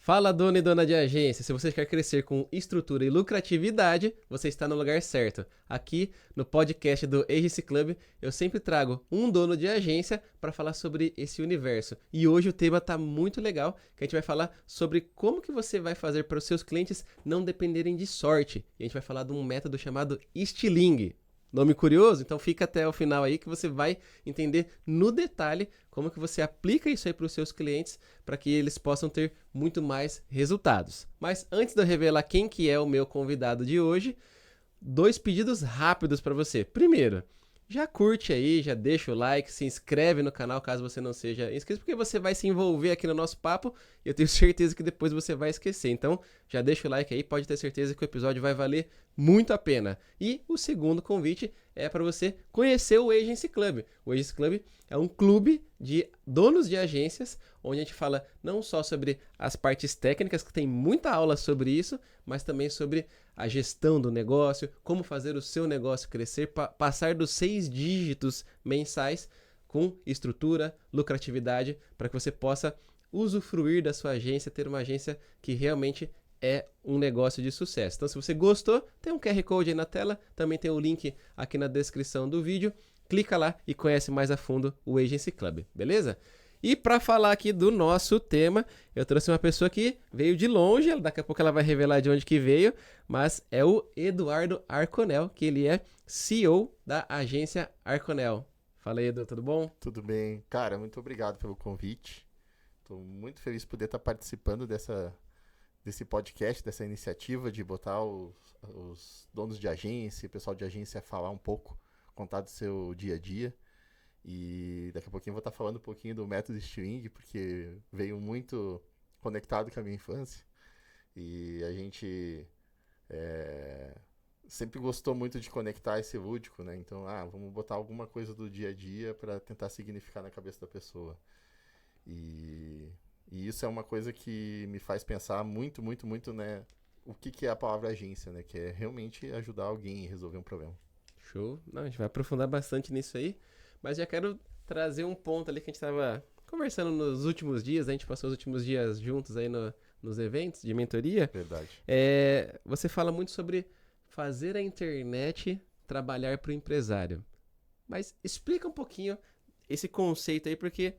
Fala, dona e dona de agência. Se você quer crescer com estrutura e lucratividade, você está no lugar certo. Aqui no podcast do Agency Club, eu sempre trago um dono de agência para falar sobre esse universo. E hoje o tema está muito legal, que a gente vai falar sobre como que você vai fazer para os seus clientes não dependerem de sorte. E a gente vai falar de um método chamado Stiling. Nome curioso? Então fica até o final aí que você vai entender no detalhe como que você aplica isso aí para os seus clientes para que eles possam ter muito mais resultados. Mas antes de eu revelar quem que é o meu convidado de hoje, dois pedidos rápidos para você. Primeiro, já curte aí, já deixa o like, se inscreve no canal caso você não seja inscrito, porque você vai se envolver aqui no nosso papo e eu tenho certeza que depois você vai esquecer. Então, já deixa o like aí, pode ter certeza que o episódio vai valer muito a pena. E o segundo convite é para você conhecer o Agency Club. O Agency Club é um clube de donos de agências, onde a gente fala não só sobre as partes técnicas, que tem muita aula sobre isso, mas também sobre a gestão do negócio, como fazer o seu negócio crescer, passar dos 6 dígitos mensais com estrutura, lucratividade, para que você possa usufruir da sua agência, ter uma agência que realmente é um negócio de sucesso. Então, se você gostou, tem um QR Code aí na tela, também tem o link aqui na descrição do vídeo. Clica lá e conhece mais a fundo o Agency Club, beleza? E para falar aqui do nosso tema, eu trouxe uma pessoa que veio de longe, daqui a pouco ela vai revelar de onde que veio, mas é o Eduardo Arconel, que ele é CEO da agência Arconel. Fala aí, Edu, tudo bom? Tudo bem. Cara, muito obrigado pelo convite. Estou muito feliz de poder estar participando desse podcast, dessa iniciativa de botar os donos de agência, o pessoal de agência a falar um pouco, contar do seu dia a dia. E daqui a pouquinho eu vou estar falando um pouquinho do método Stiling, porque veio muito conectado com a minha infância. E a gente é, sempre gostou muito de conectar esse lúdico, né? Então, vamos botar alguma coisa do dia a dia para tentar significar na cabeça da pessoa. E, e isso é uma coisa que me faz pensar muito, muito, muito, né? O que é a palavra agência, né? Que é realmente ajudar alguém a resolver um problema. Show. Não, a gente vai aprofundar bastante nisso aí, mas já quero trazer um ponto ali que a gente estava conversando nos últimos dias, a gente passou os últimos dias juntos aí nos eventos de mentoria. Verdade. Você fala muito sobre fazer a internet trabalhar para o empresário. Mas explica um pouquinho esse conceito aí, porque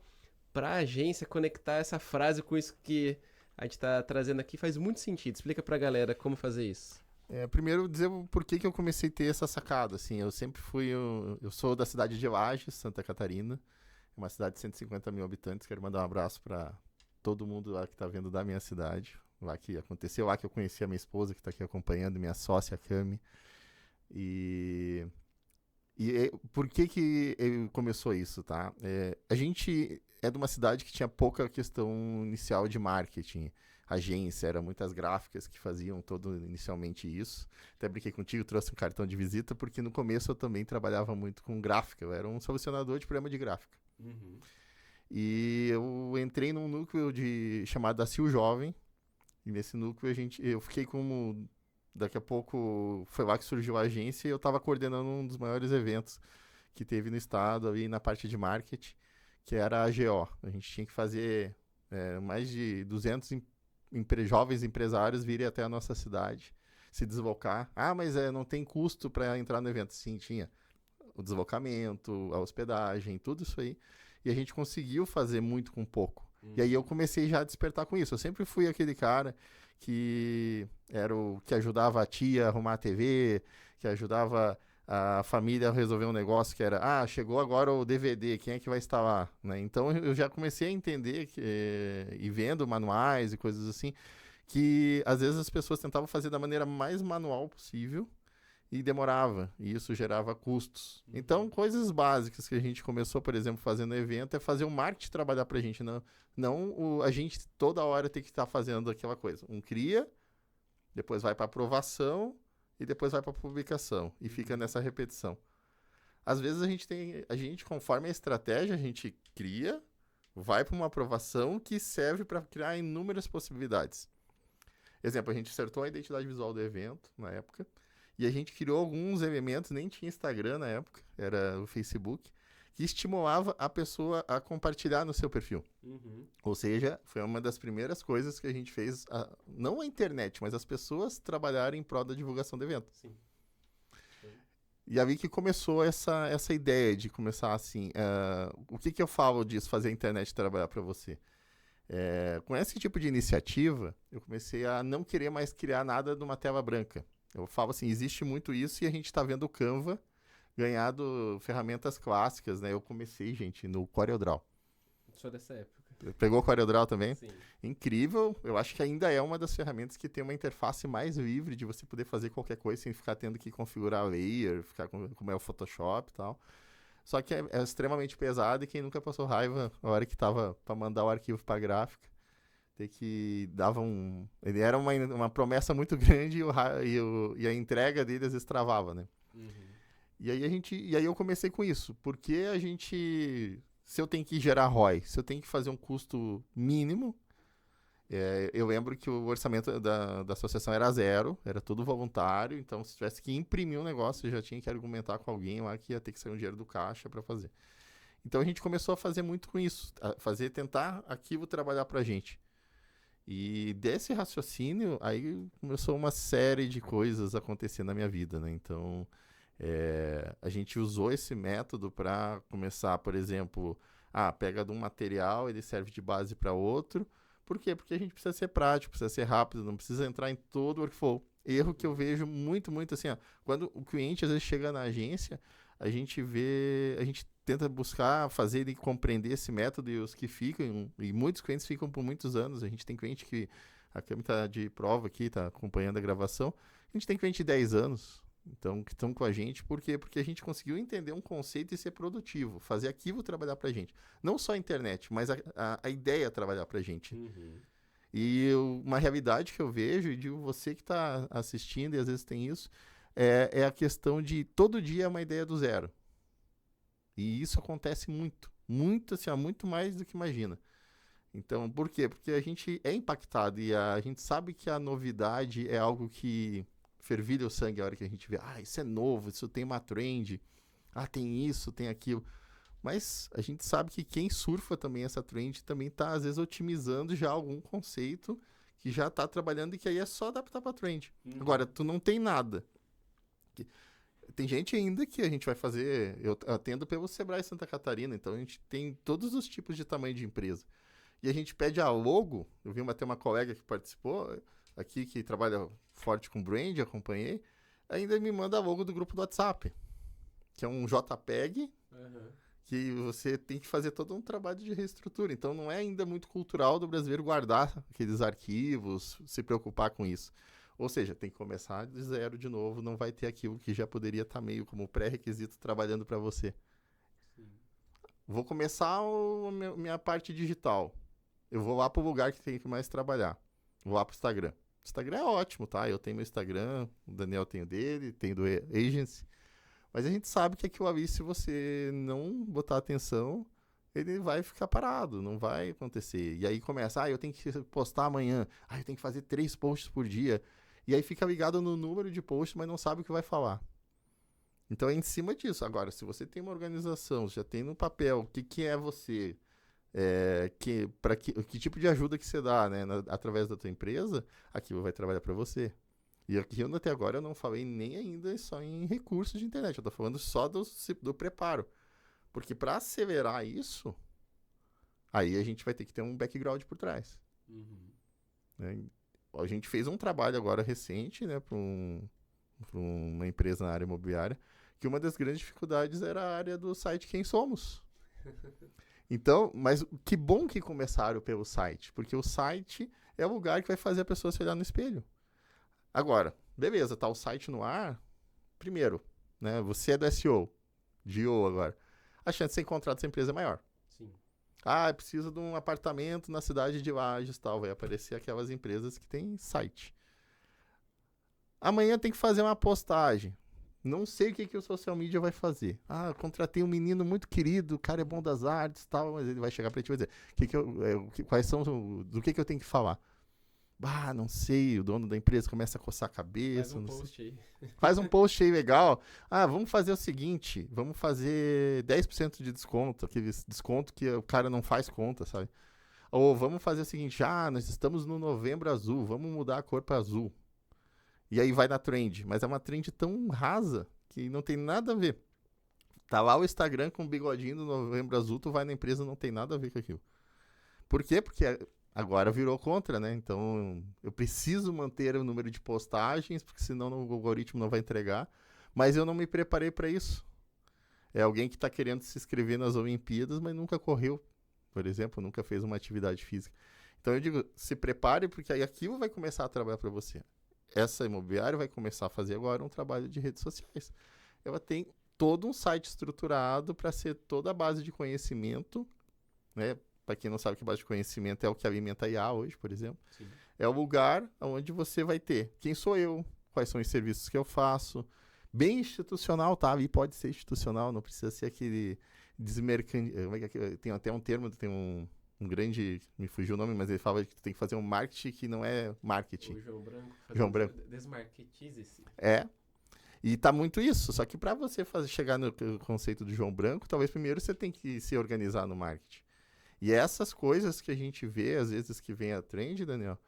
para a agência conectar essa frase com isso que a gente está trazendo aqui faz muito sentido. Explica para a galera como fazer isso. Primeiro dizer por que eu comecei a ter essa sacada, assim, eu sempre fui, eu sou da cidade de Lages, Santa Catarina, uma cidade de 150 mil habitantes, quero mandar um abraço para todo mundo lá que está vendo da minha cidade, lá que aconteceu, lá que eu conheci a minha esposa que está aqui acompanhando, minha sócia, a Cami, e, por que começou isso, tá? A gente é de uma cidade que tinha pouca questão inicial de marketing, agência, eram muitas gráficas que faziam todo inicialmente isso. Até brinquei contigo, trouxe um cartão de visita, porque no começo eu também trabalhava muito com gráfica, eu era um solucionador de problema de gráfica. Uhum. E eu entrei num núcleo chamado Acio Jovem, e nesse núcleo eu fiquei como... Daqui a pouco foi lá que surgiu a agência e eu estava coordenando um dos maiores eventos que teve no estado, ali na parte de marketing, que era a AGO. A gente tinha que fazer mais de 200 jovens empresários virem até a nossa cidade, se deslocar. Mas não tem custo para entrar no evento. Sim, tinha o deslocamento, a hospedagem, tudo isso aí. E a gente conseguiu fazer muito com pouco. E aí eu comecei já a despertar com isso. Eu sempre fui aquele cara que era o que ajudava a tia a arrumar a TV, que ajudava a família a resolver um negócio que era, chegou agora o DVD, quem é que vai instalar? Né? Então eu já comecei a entender e vendo manuais e coisas assim, que às vezes as pessoas tentavam fazer da maneira mais manual possível e demorava, e isso gerava custos. Então, coisas básicas que a gente começou, por exemplo, fazendo evento, é fazer o marketing trabalhar pra gente, não a gente toda hora tem que estar fazendo aquela coisa. Cria, depois vai para aprovação e depois vai para publicação, e fica nessa repetição. Às vezes a gente conforme a estratégia, a gente cria, vai para uma aprovação que serve para criar inúmeras possibilidades. Exemplo, a gente acertou a identidade visual do evento na época, e a gente criou alguns elementos, nem tinha Instagram na época, era o Facebook, que estimulava a pessoa a compartilhar no seu perfil. Uhum. Ou seja, foi uma das primeiras coisas que a gente fez, não a internet, mas as pessoas trabalharem em prol da divulgação do evento. Sim. E aí que começou essa ideia de começar assim, o que eu falo disso, fazer a internet trabalhar para você? Com esse tipo de iniciativa, eu comecei a não querer mais criar nada numa tela branca. Eu falo assim, existe muito isso e a gente está vendo o Canva ganhado ferramentas clássicas, né? Eu comecei, gente, no CorelDRAW. Sou dessa época. Pegou o CorelDRAW também? Sim. Incrível. Eu acho que ainda é uma das ferramentas que tem uma interface mais livre de você poder fazer qualquer coisa sem ficar tendo que configurar layer, ficar como é o Photoshop e tal. Só que é extremamente pesado e quem nunca passou raiva na hora que tava para mandar o arquivo para gráfica, ter que dava ele era uma promessa muito grande e a entrega dele às vezes travava, né? Uhum. E aí eu comecei com isso, porque se eu tenho que gerar ROI, se eu tenho que fazer um custo mínimo, eu lembro que o orçamento da associação era zero, era tudo voluntário, então se tivesse que imprimir um negócio, eu já tinha que argumentar com alguém lá que ia ter que sair um dinheiro do caixa para fazer. Então a gente começou a fazer muito com isso, tentar arquivo trabalhar pra gente. E desse raciocínio, aí começou uma série de coisas acontecer na minha vida, né? Então, a gente usou esse método para começar, por exemplo, pega de um material, ele serve de base para outro. Por quê? Porque a gente precisa ser prático, precisa ser rápido, não precisa entrar em todo o workflow. Erro que eu vejo muito, muito assim, quando o cliente às vezes chega na agência, a gente tenta buscar fazer ele compreender esse método e os que ficam, e muitos clientes ficam por muitos anos. A gente tem cliente que, a câmera está de prova aqui, está acompanhando a gravação, a gente tem cliente de 10 anos, então, que estão com a gente. Por quê? Porque a gente conseguiu entender um conceito e ser produtivo, fazer arquivo trabalhar pra gente. Não só a internet, mas a ideia trabalhar pra gente. Uhum. E uma realidade que eu vejo, e digo você que está assistindo e às vezes tem isso, é a questão de todo dia é uma ideia do zero. E isso acontece muito, muito assim, muito mais do que imagina. Então, por quê? Porque a gente é impactado e a gente sabe que a novidade é algo que fervilha o sangue a hora que a gente vê, isso é novo, isso tem uma trend, tem isso, tem aquilo. Mas a gente sabe que quem surfa também essa trend também está, às vezes, otimizando já algum conceito que já está trabalhando e que aí é só adaptar para trend. Uhum. Agora, tu não tem nada. Tem gente ainda que a gente vai fazer, eu atendo pelo Sebrae Santa Catarina, então a gente tem todos os tipos de tamanho de empresa. E a gente pede a logo, eu vi ter uma colega que participou aqui, que trabalha forte com brand, acompanhei, ainda me manda a logo do grupo do WhatsApp, que é um JPEG, que você tem que fazer todo um trabalho de reestrutura. Então não é ainda muito cultural do brasileiro guardar aqueles arquivos, se preocupar com isso. Ou seja, tem que começar de zero de novo, não vai ter aquilo que já poderia estar meio como pré-requisito trabalhando para você. Sim. Vou começar minha parte digital. Eu vou lá para o lugar que tem que mais trabalhar. Vou lá para o Instagram. O Instagram é ótimo, tá? Eu tenho meu Instagram, o Daniel tem o dele, tem do Agency. Mas a gente sabe que aquilo ali, se você não botar atenção, ele vai ficar parado, não vai acontecer. E aí começa, eu tenho que postar amanhã, eu tenho que fazer 3 posts por dia. E aí fica ligado no número de posts, mas não sabe o que vai falar. Então é em cima disso. Agora, se você tem uma organização, já tem no papel o que é você, que tipo de ajuda que você dá, né, através da tua empresa, aquilo vai trabalhar para você. E aqui até agora eu não falei nem ainda só em recursos de internet, eu estou falando só do preparo. Porque para acelerar isso, aí a gente vai ter que ter um background por trás. Uhum. Né? A gente fez um trabalho agora recente, né, para uma empresa na área imobiliária, que uma das grandes dificuldades era a área do site Quem Somos. Então, mas que bom que começaram pelo site, porque o site é o lugar que vai fazer a pessoa se olhar no espelho. Agora, beleza, tá o site no ar, primeiro, né, você é do SEO, GO agora, a chance de ser encontrado essa empresa é maior. Sim. Preciso de um apartamento na cidade de Lages, tal, vai aparecer aquelas empresas que têm site. Amanhã tem que fazer uma postagem. Não sei o que o social media vai fazer. Contratei um menino muito querido, o cara é bom das artes, tal, mas ele vai chegar para ti e vai dizer, quais são, do que eu tenho que falar. Não sei, o dono da empresa começa a coçar a Faz cabeça, um não sei. post aí. Faz um post aí legal. Vamos fazer o seguinte, vamos fazer 10% de desconto, aquele desconto que o cara não faz conta, sabe? Ou vamos fazer o seguinte, nós estamos no Novembro Azul, vamos mudar a cor para azul. E aí vai na trend, mas é uma trend tão rasa que não tem nada a ver. Tá lá o Instagram com o bigodinho do Novembro Azul, tu vai na empresa, não tem nada a ver com aquilo. Por quê? Porque agora virou contra, né? Então eu preciso manter o número de postagens, porque senão o algoritmo não vai entregar. Mas eu não me preparei para isso. É alguém que está querendo se inscrever nas Olimpíadas, mas nunca correu, por exemplo, nunca fez uma atividade física. Então eu digo, se prepare, porque aí aquilo vai começar a trabalhar para você. Essa imobiliária vai começar a fazer agora um trabalho de redes sociais. Ela tem todo um site estruturado para ser toda a base de conhecimento, né? Para quem não sabe que base de conhecimento é o que alimenta a IA hoje, por exemplo. Sim. É o lugar onde você vai ter quem sou eu, quais são os serviços que eu faço. Bem institucional, tá? E pode ser institucional, não precisa ser aquele tem até um termo, tem um grande, me fugiu o nome, mas ele fala que tu tem que fazer um marketing que não é marketing. O João Branco. João Branco. Desmarketize-se. E tá muito isso. Só que para você chegar no conceito do João Branco, talvez primeiro você tem que se organizar no marketing. E essas coisas que a gente vê, às vezes que vem a trend, Daniel,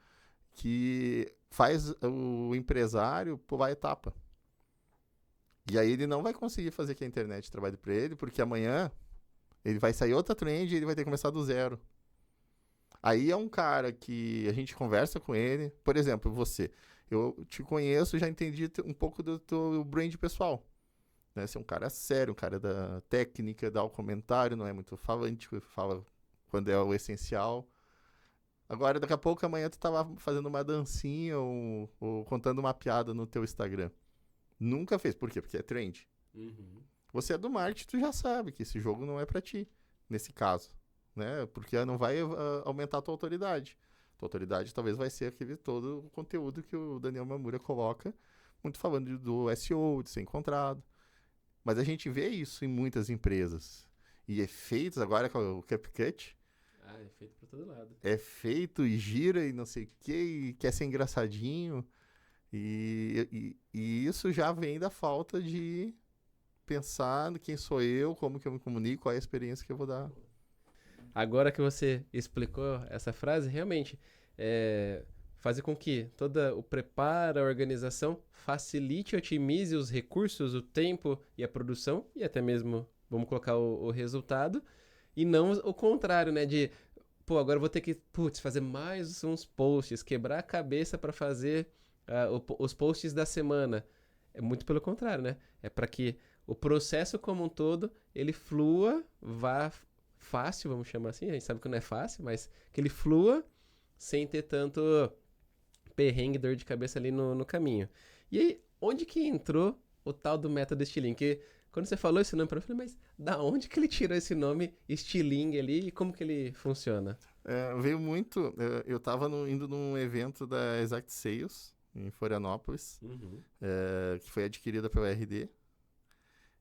que faz o empresário pular a etapa. E aí ele não vai conseguir fazer que a internet trabalhe para ele, porque amanhã ele vai sair outra trend e ele vai ter que começar do zero. Aí é um cara que a gente conversa com ele. Por exemplo, você. Eu te conheço, já entendi um pouco do teu brand pessoal. Né? Você é um cara sério, um cara da técnica, dá o comentário, não é muito falante, fala quando é o essencial. Agora, daqui a pouco, amanhã tu tava fazendo uma dancinha ou contando uma piada no teu Instagram. Nunca fez. Por quê? Porque é trend. Uhum. Você é do marketing, tu já sabe que esse jogo não é pra ti, nesse caso. Né? Porque não vai aumentar a tua autoridade. Tua autoridade talvez vai ser aquele todo o conteúdo que o Daniel Mamura coloca, muito falando do SEO, de ser encontrado. Mas a gente vê isso em muitas empresas. E efeitos, agora com o CapCut, É feito pra todo lado. é feito e gira e não sei o que, e quer ser engraçadinho. E isso já vem da falta de pensar no quem sou eu, como que eu me comunico, qual é a experiência que eu vou dar. Agora que você explicou essa frase, realmente, fazer com que todo o preparo, a organização facilite e otimize os recursos, o tempo e a produção, e até mesmo, vamos colocar o resultado, e não o contrário, né, de, agora eu vou ter que, fazer mais uns posts, quebrar a cabeça para fazer os posts da semana. É muito pelo contrário, né? É para que o processo como um todo, ele flua, vá fácil, vamos chamar assim, a gente sabe que não é fácil, mas que ele flua sem ter tanto perrengue, dor de cabeça ali no caminho. E aí, onde que entrou o tal do método Stiling? Que quando você falou esse nome para mim, eu falei, mas da onde que ele tirou esse nome Stiling ali e como que ele funciona? Veio muito, eu estava indo num evento da Exact Sales, em Florianópolis, que foi adquirida pela RD.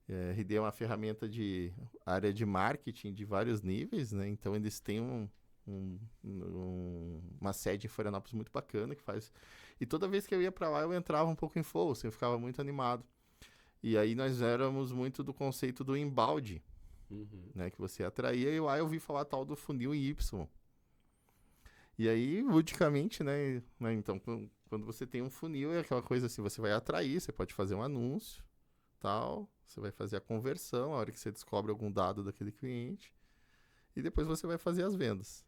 RD é uma ferramenta de área de marketing de vários níveis, né? Então eles têm uma sede em Florianópolis muito bacana que faz. E toda vez que eu ia para lá, eu entrava um pouco em flow, assim, eu ficava muito animado. E aí nós éramos muito do conceito do embalde, né? Que você atraía, e lá eu ouvi falar tal do funil em Y. E aí, ludicamente, né? Então, quando você tem um funil, é aquela coisa assim, você vai atrair, você pode fazer um anúncio, tal, você vai fazer a conversão, a hora que você descobre algum dado daquele cliente, e depois você vai fazer as vendas.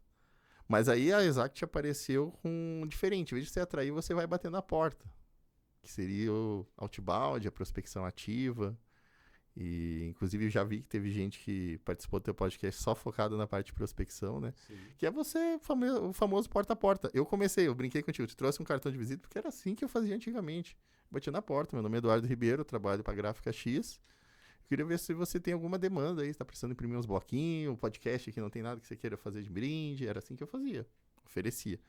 Mas aí a Exact apareceu com diferente, em vez de você atrair, você vai bater na porta, que seria o outbound, a prospecção ativa. E, inclusive, eu já vi que teve gente que participou do teu podcast só focado na parte de prospecção, né? Sim. Que é você, o famoso porta a porta. Eu brinquei contigo, eu te trouxe um cartão de visita, porque era assim que eu fazia antigamente. Batia na porta, meu nome é Eduardo Ribeiro, eu trabalho para Gráfica X. Eu queria ver se você tem alguma demanda aí, se tá precisando imprimir uns bloquinhos, podcast que não tem nada que você queira fazer de brinde. Era assim que eu fazia, oferecia.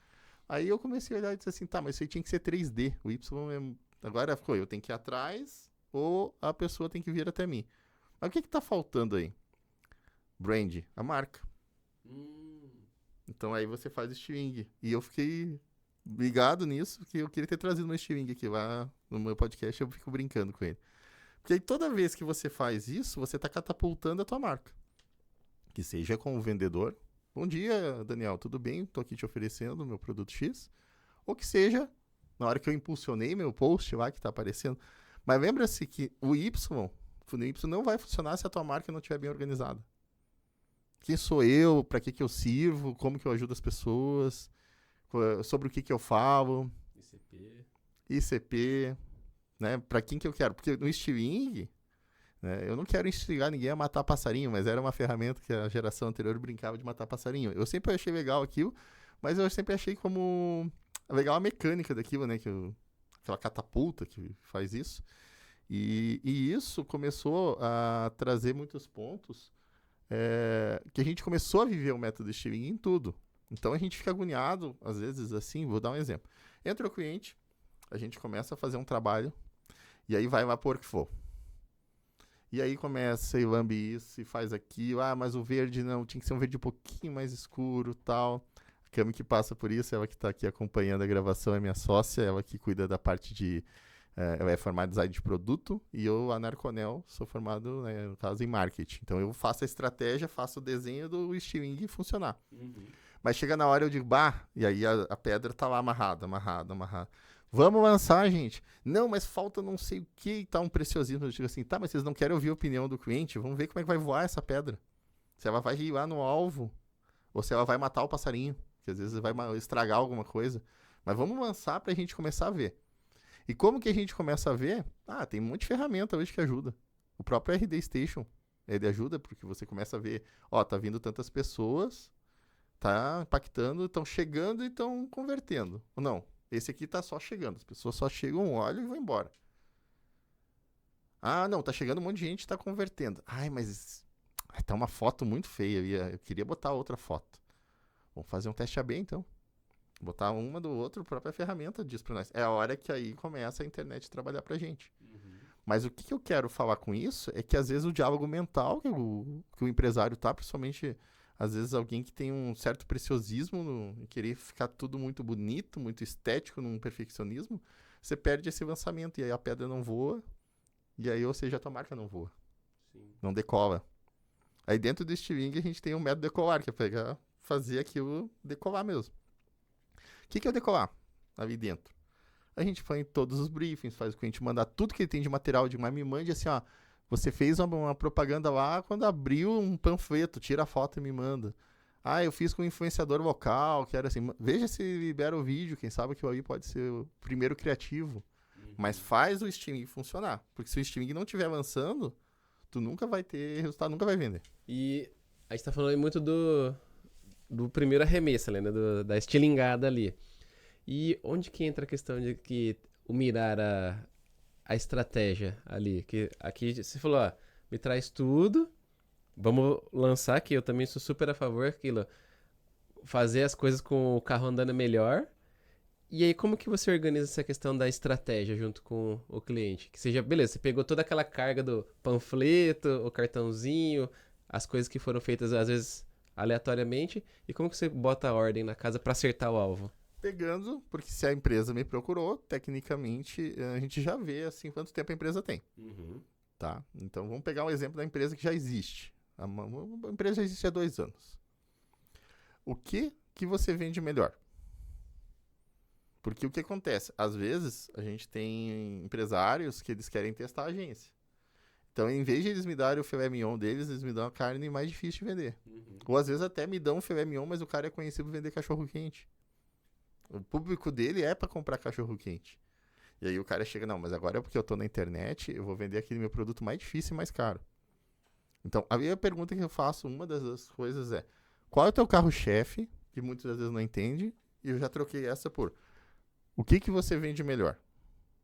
Aí eu comecei a olhar e disse assim, tá, mas isso aí tinha que ser 3D. O Y agora ficou, eu tenho que ir atrás ou a pessoa tem que vir até mim. Mas o que tá faltando aí? Brand, a marca. Então aí você faz o Stiling. E eu fiquei ligado nisso, que eu queria ter trazido meu Steve aqui lá no meu podcast, eu fico brincando com ele. Porque aí toda vez que você faz isso, você tá catapultando a tua marca. Que seja com o vendedor. Bom dia, Daniel, tudo bem? Tô aqui te oferecendo o meu produto X. Ou que seja, na hora que eu impulsionei meu post lá que tá aparecendo. Mas lembra-se que o Y não vai funcionar se a tua marca não estiver bem organizada. Quem sou eu? Para que eu sirvo? Como que eu ajudo as pessoas? Sobre o que eu falo? ICP, né? Para quem que eu quero? Porque no Stiling, né, eu não quero instigar ninguém a matar passarinho, mas era uma ferramenta que a geração anterior brincava de matar passarinho. Eu sempre achei legal aquilo, mas eu sempre achei como legal a mecânica daquilo, né? Aquela catapulta que faz isso. E isso começou a trazer muitos pontos que a gente começou a viver o método Stiling em tudo. Então a gente fica agoniado, às vezes, assim, vou dar um exemplo. Entra o cliente, a gente começa a fazer um trabalho, e aí vai lá pro workflow. E aí começa e lambe isso, e faz aquilo. Ah, mas o verde não, tinha que ser um verde um pouquinho mais escuro, tal. A Cami que passa por isso, ela que está aqui acompanhando a gravação, é minha sócia, ela que cuida da parte de... ela é formada em design de produto, e eu, a Narconel, sou formado, né, no caso, em marketing. Então eu faço a estratégia, faço o desenho do Stiling funcionar. Uhum. Mas chega na hora eu digo, e aí a pedra tá lá amarrada. Vamos lançar, gente. Não, mas falta não sei o que e tá um preciosismo. Eu digo assim, tá, mas vocês não querem ouvir a opinião do cliente? Vamos ver como é que vai voar essa pedra. Se ela vai ir lá no alvo, ou se ela vai matar o passarinho, que às vezes vai estragar alguma coisa. Mas vamos lançar pra gente começar a ver. E como que a gente começa a ver? Tem um monte de ferramenta hoje que ajuda. O próprio RD Station, ele ajuda porque você começa a ver, tá vindo tantas pessoas, tá impactando, estão chegando e estão convertendo. Não, esse aqui tá só chegando. As pessoas só chegam, olham e vão embora. Não, tá chegando um monte de gente e tá convertendo. Mas tá uma foto muito feia. Eu queria botar outra foto. Vamos fazer um teste AB, então. Botar uma do outro, a própria ferramenta diz pra nós. É a hora que aí começa a internet a trabalhar pra gente. Uhum. Mas o que eu quero falar com isso é que às vezes o diálogo mental que o empresário tá, principalmente... Às vezes alguém que tem um certo preciosismo em querer ficar tudo muito bonito, muito estético, num perfeccionismo, você perde esse lançamento e aí a pedra não voa, e aí, ou seja, a tua marca não voa. Sim. Não decola. Aí dentro do Stiling a gente tem um método decolar, que é fazer aquilo decolar mesmo. O que é o decolar ali dentro? A gente põe todos os briefings, faz o cliente mandar tudo que ele tem de material, me mande assim, você fez uma propaganda lá quando abriu um panfleto, tira a foto e me manda. Eu fiz com um influenciador local, que era assim, veja se libera o vídeo, quem sabe que aí pode ser o primeiro criativo. Uhum. Mas faz o streaming funcionar, porque se o streaming não estiver avançando, tu nunca vai ter resultado, nunca vai vender. E a gente tá falando aí muito do primeiro arremesso, né, da estilingada ali. E onde que entra a questão de que o mirar a estratégia ali? Que aqui você falou, me traz tudo, vamos lançar aqui, eu também sou super a favor daquilo, fazer as coisas com o carro andando melhor. E aí, como que você organiza essa questão da estratégia junto com o cliente? Que seja, beleza, você pegou toda aquela carga do panfleto, o cartãozinho, as coisas que foram feitas, às vezes, aleatoriamente, e como que você bota a ordem na casa para acertar o alvo? Pegando, porque se a empresa me procurou, tecnicamente, a gente já vê, assim, quanto tempo a empresa tem. Uhum. Tá? Então, vamos pegar um exemplo da empresa que já existe. A empresa já existe há 2 anos. O que você vende melhor? Porque o que acontece? Às vezes, a gente tem empresários que eles querem testar a agência. Então, em vez de eles me darem o filé mignon deles, eles me dão a carne mais difícil de vender. Uhum. Ou, às vezes, até me dão o filé mignon, mas o cara é conhecido por vender cachorro-quente. O público dele é para comprar cachorro-quente. E aí o cara chega, não, mas agora é porque eu tô na internet, eu vou vender aquele meu produto mais difícil e mais caro. Então, a pergunta que eu faço, uma das coisas é, qual é o teu carro-chefe, que muitas vezes não entende, e eu já troquei essa por, o que você vende melhor?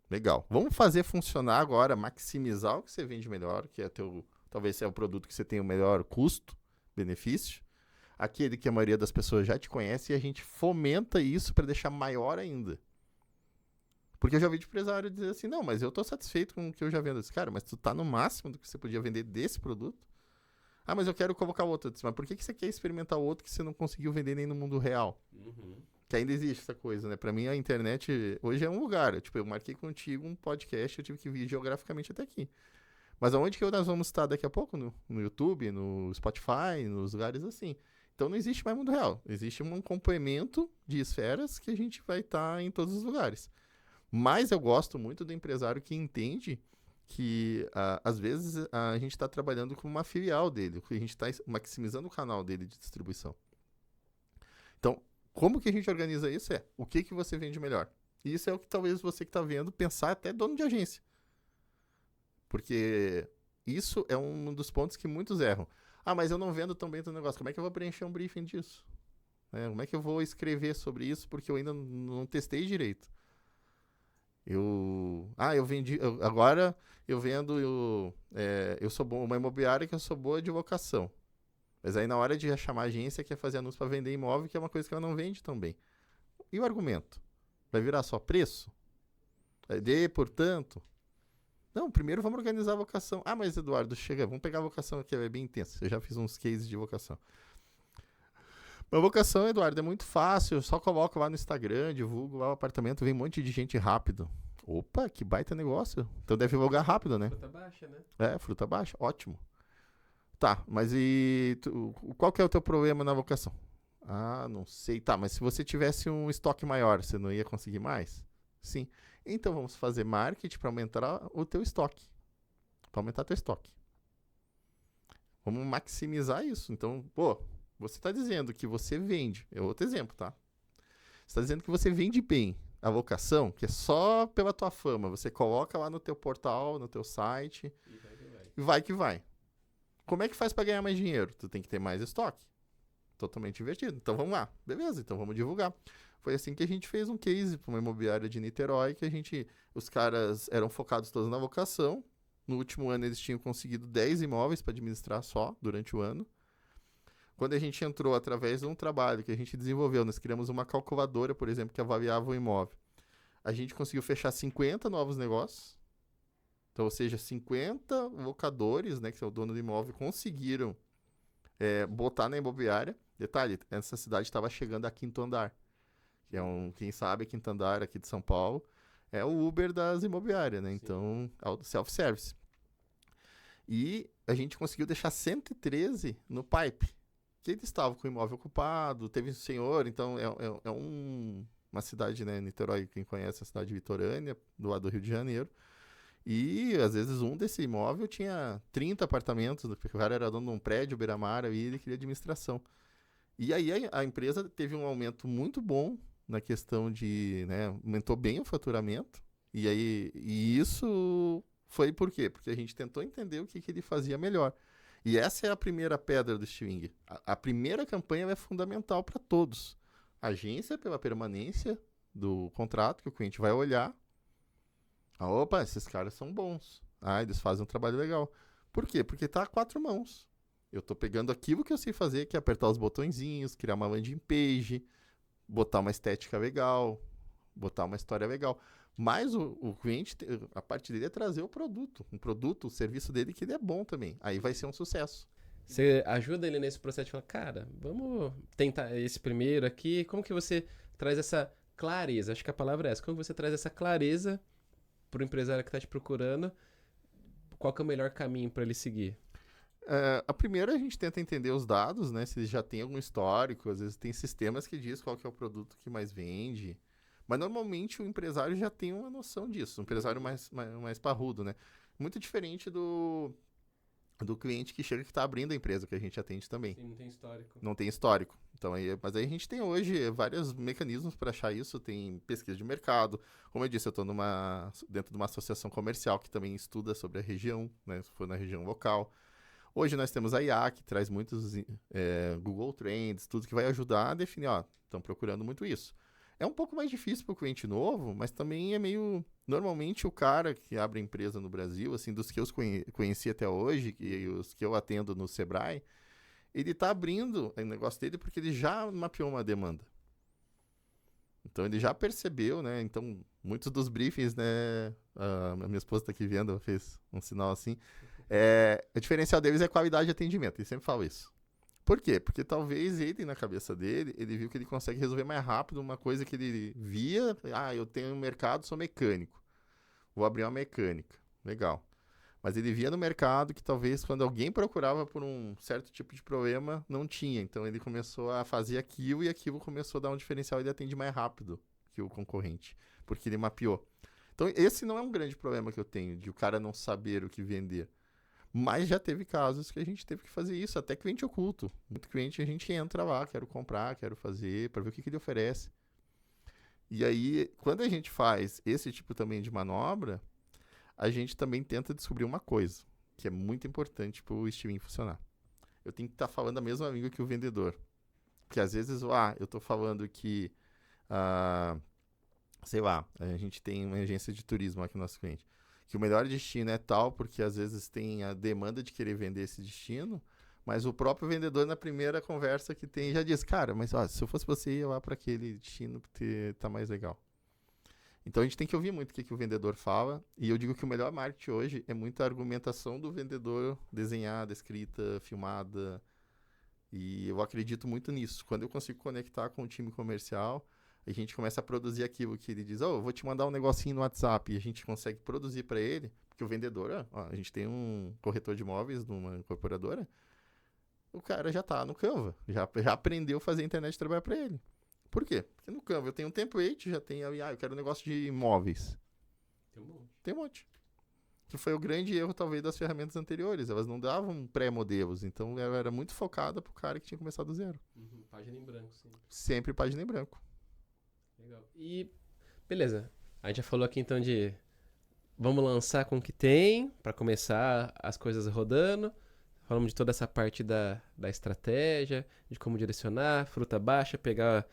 Legal. Vamos fazer funcionar agora, maximizar o que você vende melhor, que é talvez seja o produto que você tem o melhor custo-benefício, aquele que a maioria das pessoas já te conhece, e a gente fomenta isso para deixar maior ainda. Porque eu já vi de empresário dizer assim, não, mas eu tô satisfeito com o que eu já vendo. Eu disse, cara, mas tu tá no máximo do que você podia vender desse produto? Mas eu quero colocar outro. Eu disse, mas por que você quer experimentar outro que você não conseguiu vender nem no mundo real? Uhum. que ainda existe essa coisa, né? Pra mim, a internet hoje é um lugar. Tipo, eu marquei contigo um podcast, eu tive que vir geograficamente até aqui. Mas aonde que nós vamos estar daqui a pouco? No YouTube, no Spotify, nos lugares assim. Então não existe mais mundo real. Existe um complemento de esferas que a gente vai estar em todos os lugares. Mas eu gosto muito do empresário que entende que, às vezes, a gente está trabalhando com uma filial dele, que a gente está maximizando o canal dele de distribuição. Então, como que a gente organiza isso? O que você vende melhor? E isso é o que talvez você que está vendo pensar até dono de agência. Porque isso é um dos pontos que muitos erram. Mas eu não vendo tão bem o teu negócio. Como é que eu vou preencher um briefing disso? Como é que eu vou escrever sobre isso? Porque eu ainda não testei direito. Agora eu vendo, eu sou bom, uma imobiliária que eu sou boa de locação. Mas aí na hora de chamar a agência, quer fazer anúncio para vender imóvel, que é uma coisa que ela não vende tão bem. E o argumento? Vai virar só preço? Portanto... Não, primeiro vamos organizar a vocação. Mas Eduardo, vamos pegar a vocação aqui, é bem intensa. Eu já fiz uns cases de vocação. Uma vocação, Eduardo, é muito fácil. Eu só coloco lá no Instagram, divulgo lá o apartamento, vem um monte de gente rápido. Opa, que baita negócio. Então deve divulgar rápido, né? Fruta baixa, né? Fruta baixa, ótimo. Tá, mas qual que é o teu problema na vocação? Não sei. Tá, mas se você tivesse um estoque maior, você não ia conseguir mais? Sim. Então vamos fazer marketing para aumentar o teu estoque. Para aumentar teu estoque. Vamos maximizar isso. Então, você está dizendo que você vende. É outro exemplo, tá? Você está dizendo que você vende bem a vocação, que é só pela tua fama. Você coloca lá no teu portal, no teu site. E vai que vai. Como é que faz para ganhar mais dinheiro? Tu tem que ter mais estoque. Totalmente invertido. Então vamos lá. Beleza, então vamos divulgar. Foi assim que a gente fez um case para uma imobiliária de Niterói, que os caras eram focados todos na vocação. No último ano eles tinham conseguido 10 imóveis para administrar só durante o ano. Quando a gente entrou através de um trabalho que a gente desenvolveu, nós criamos uma calculadora, por exemplo, que avaliava o imóvel. A gente conseguiu fechar 50 novos negócios. Então, ou seja, 50 locadores, né, que são o dono do imóvel, conseguiram botar na imobiliária. Detalhe, essa cidade estava chegando a quinto andar. Que quem sabe, quinto andar aqui de São Paulo, é o Uber das imobiliárias, né? Sim. Então, é o self-service. E a gente conseguiu deixar 113 no pipe. Que eles estavam com o imóvel ocupado, teve um senhor, então uma cidade, né? Niterói, quem conhece a cidade litorânea, do lado do Rio de Janeiro. E, às vezes, um desse imóvel tinha 30 apartamentos, porque o cara era dono de um prédio, beira-mar, e ele queria administração. E aí a empresa teve um aumento muito bom na questão de, né, aumentou bem o faturamento. E isso foi por quê? Porque a gente tentou entender o que ele fazia melhor. E essa é a primeira pedra do Sting. A primeira campanha é fundamental para todos. A agência pela permanência do contrato, que o cliente vai olhar. Opa, esses caras são bons. Eles fazem um trabalho legal. Por quê? Porque tá a 4 mãos. Eu tô pegando aquilo que eu sei fazer, que é apertar os botõezinhos, criar uma landing page, botar uma estética legal, botar uma história legal. Mas o cliente, a parte dele é trazer o produto. O serviço dele que ele é bom também. Aí vai ser um sucesso. Você ajuda ele nesse processo de falar, cara, vamos tentar esse primeiro aqui. Como que você traz essa clareza? Acho que a palavra é essa. Como você traz essa clareza pro empresário que está te procurando? Qual que é o melhor caminho para ele seguir? A primeira a gente tenta entender os dados, né? Se ele já tem algum histórico. Às vezes tem sistemas que diz qual que é o produto que mais vende. Mas normalmente o empresário já tem uma noção disso. Um empresário mais parrudo, né? Muito diferente do cliente que chega que está abrindo a empresa, que a gente atende também. Sim, não tem histórico. Não tem histórico. Então, mas aí a gente tem hoje vários mecanismos para achar isso. Tem pesquisa de mercado. Como eu disse, eu estou dentro de uma associação comercial que também estuda sobre a região, né? Se for na região local. Hoje nós temos a IA, que traz muitos Google Trends, tudo que vai ajudar a definir, estão procurando muito isso. É um pouco mais difícil para o cliente novo, mas também é meio... Normalmente o cara que abre empresa no Brasil, assim, dos que eu conheci até hoje, e os que eu atendo no Sebrae, ele está abrindo o negócio dele porque ele já mapeou uma demanda. Então ele já percebeu, né? Então, muitos dos briefings, né? A minha esposa está aqui vendo, ela fez um sinal assim. O diferencial deles é qualidade de atendimento, eu sempre falo isso. Por quê? Porque talvez ele, na cabeça dele, ele viu que ele consegue resolver mais rápido uma coisa que ele via. Eu tenho um mercado, sou mecânico. Vou abrir uma mecânica. Legal. Mas ele via no mercado que talvez quando alguém procurava por um certo tipo de problema, não tinha. Então ele começou a fazer aquilo e aquilo começou a dar um diferencial e ele atende mais rápido que o concorrente. Porque ele mapeou. Então esse não é um grande problema que eu tenho, de o cara não saber o que vender. Mas já teve casos que a gente teve que fazer isso, até cliente oculto. Muito cliente a gente entra lá, quero comprar, quero fazer, para ver o que ele oferece. E aí, quando a gente faz esse tipo também de manobra, a gente também tenta descobrir uma coisa, que é muito importante para o streaming funcionar. Eu tenho que estar falando a mesma língua que o vendedor. Porque às vezes, eu estou falando que, sei lá, a gente tem uma agência de turismo aqui no nosso cliente, que o melhor destino é tal, porque às vezes tem a demanda de querer vender esse destino, mas o próprio vendedor, na primeira conversa que tem, já diz, cara, mas se eu fosse você, ia lá para aquele destino, porque tá mais legal. Então a gente tem que ouvir muito o que o vendedor fala, e eu digo que o melhor marketing hoje é muita argumentação do vendedor, desenhada, escrita, filmada, e eu acredito muito nisso. Quando eu consigo conectar com o time comercial, a gente começa a produzir aquilo que ele diz, eu vou te mandar um negocinho no WhatsApp, e a gente consegue produzir para ele, porque o vendedor, a gente tem um corretor de imóveis numa incorporadora, o cara já tá no Canva, já aprendeu a fazer a internet trabalhar para ele. Por quê? Porque no Canva eu tenho um template, já tenho, eu quero um negócio de imóveis. Tem um monte. Que foi o grande erro, talvez, das ferramentas anteriores. Elas não davam pré-modelos, então ela era muito focada pro cara que tinha começado do zero. Página em branco, sim. Sempre página em branco. Legal. E, beleza. A gente já falou aqui, então, de vamos lançar com o que tem, para começar as coisas rodando. Falamos de toda essa parte da estratégia, de como direcionar, fruta baixa, pegar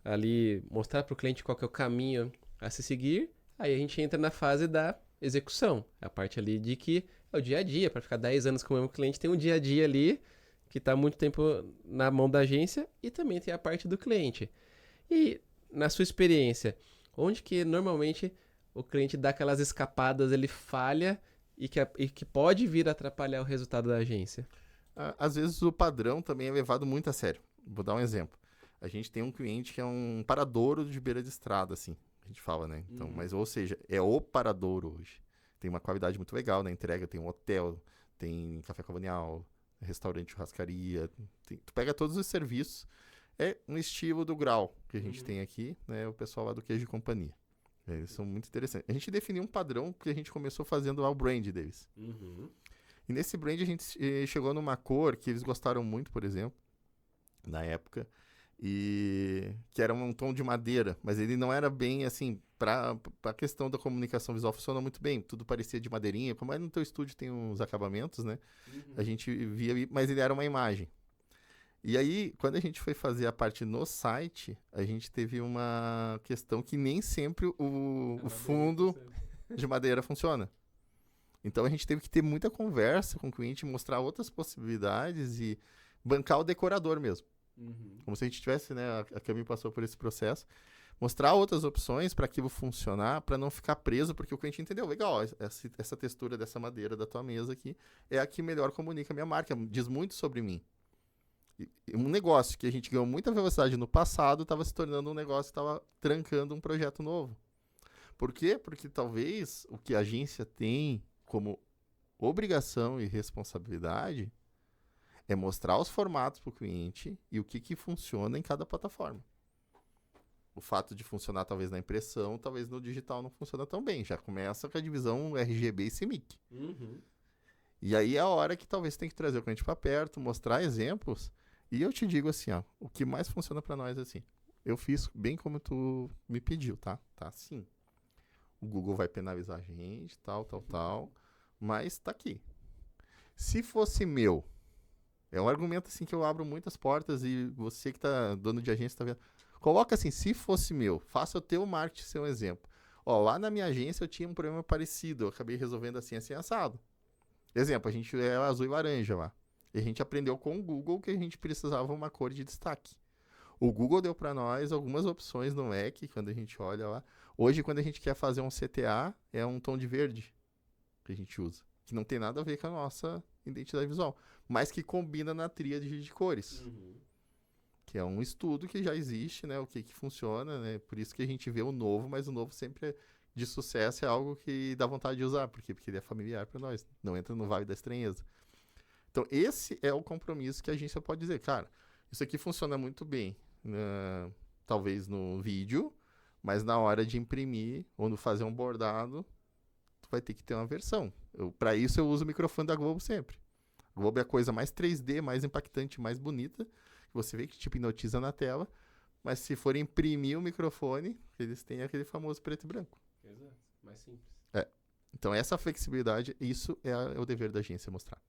ali, mostrar para o cliente qual que é o caminho a se seguir. Aí a gente entra na fase da execução. A parte ali de que é o dia a dia. Para ficar 10 anos com o mesmo cliente, tem um dia a dia ali que está muito tempo na mão da agência e também tem a parte do cliente. E, na sua experiência, onde que normalmente o cliente dá aquelas escapadas, ele falha e que pode vir a atrapalhar o resultado da agência? Às vezes o padrão também é levado muito a sério. Vou dar um exemplo. A gente tem um cliente que é um paradouro de beira de estrada, assim. A gente fala, né? Então, mas, ou seja, é o paradouro hoje. Tem uma qualidade muito legal na entrega, tem um hotel, tem café colonial, restaurante, churrascaria. Tu pega todos os serviços. É um estilo do Grau que a gente tem aqui, né? O pessoal lá do Queijo e Companhia. Eles são muito interessantes. A gente definiu um padrão que a gente começou fazendo lá o brand deles. E nesse brand a gente chegou numa cor que eles gostaram muito, por exemplo, na época, e que era um tom de madeira, mas ele não era bem assim, para a questão da comunicação visual funcionou muito bem, tudo parecia de madeirinha, como no teu estúdio tem uns acabamentos, né? A gente via, mas ele era uma imagem. E aí, quando a gente foi fazer a parte no site, a gente teve uma questão que nem sempre o fundo de madeira funciona. Então a gente teve que ter muita conversa com o cliente, mostrar outras possibilidades e bancar o decorador mesmo. Como se a gente tivesse, né? A Cami passou por esse processo. Mostrar outras opções para aquilo funcionar, para não ficar preso, porque o cliente entendeu, legal, essa textura dessa madeira da tua mesa aqui é a que melhor comunica a minha marca, diz muito sobre mim. Um negócio que a gente ganhou muita velocidade no passado estava se tornando um negócio que estava trancando um projeto novo. Por quê? Porque talvez o que a agência tem como obrigação e responsabilidade é mostrar os formatos para o cliente e o que funciona em cada plataforma. O fato de funcionar talvez na impressão, talvez no digital não funciona tão bem. Já começa com a divisão RGB e CMYK. E aí é a hora que talvez tem que trazer o cliente para perto, mostrar exemplos. E eu te digo assim, o que mais funciona para nós é assim. Eu fiz bem como tu me pediu, tá? Tá assim. O Google vai penalizar a gente, tal. Mas tá aqui. Se fosse meu, é um argumento assim que eu abro muitas portas e você que tá dono de agência tá vendo. Coloca assim, se fosse meu, faça o teu marketing ser um exemplo. Lá na minha agência eu tinha um problema parecido, eu acabei resolvendo assim assado. Exemplo, a gente é azul e laranja lá. E a gente aprendeu com o Google que a gente precisava uma cor de destaque. O Google deu para nós algumas opções no Mac, quando a gente olha lá. Hoje, quando a gente quer fazer um CTA, é um tom de verde que a gente usa. Que não tem nada a ver com a nossa identidade visual, mas que combina na tríade de cores. Que é um estudo que já existe, né? O que funciona, né? Por isso que a gente vê o novo, mas o novo sempre de sucesso é algo que dá vontade de usar. Por quê? Porque ele é familiar para nós. Não entra no vale da estranheza. Então, esse é o compromisso que a agência pode dizer. Cara, isso aqui funciona muito bem, talvez no vídeo, mas na hora de imprimir ou no fazer um bordado, tu vai ter que ter uma versão. Para isso, eu uso o microfone da Globo sempre. A Globo é a coisa mais 3D, mais impactante, mais bonita. Você vê que te hipnotiza na tela, mas se for imprimir o microfone, eles têm aquele famoso preto e branco. Exato, mais simples. Então essa flexibilidade, isso é o dever da agência mostrar.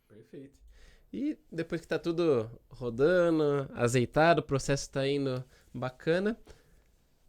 Perfeito. E depois que tá tudo rodando, azeitado, o processo tá indo bacana,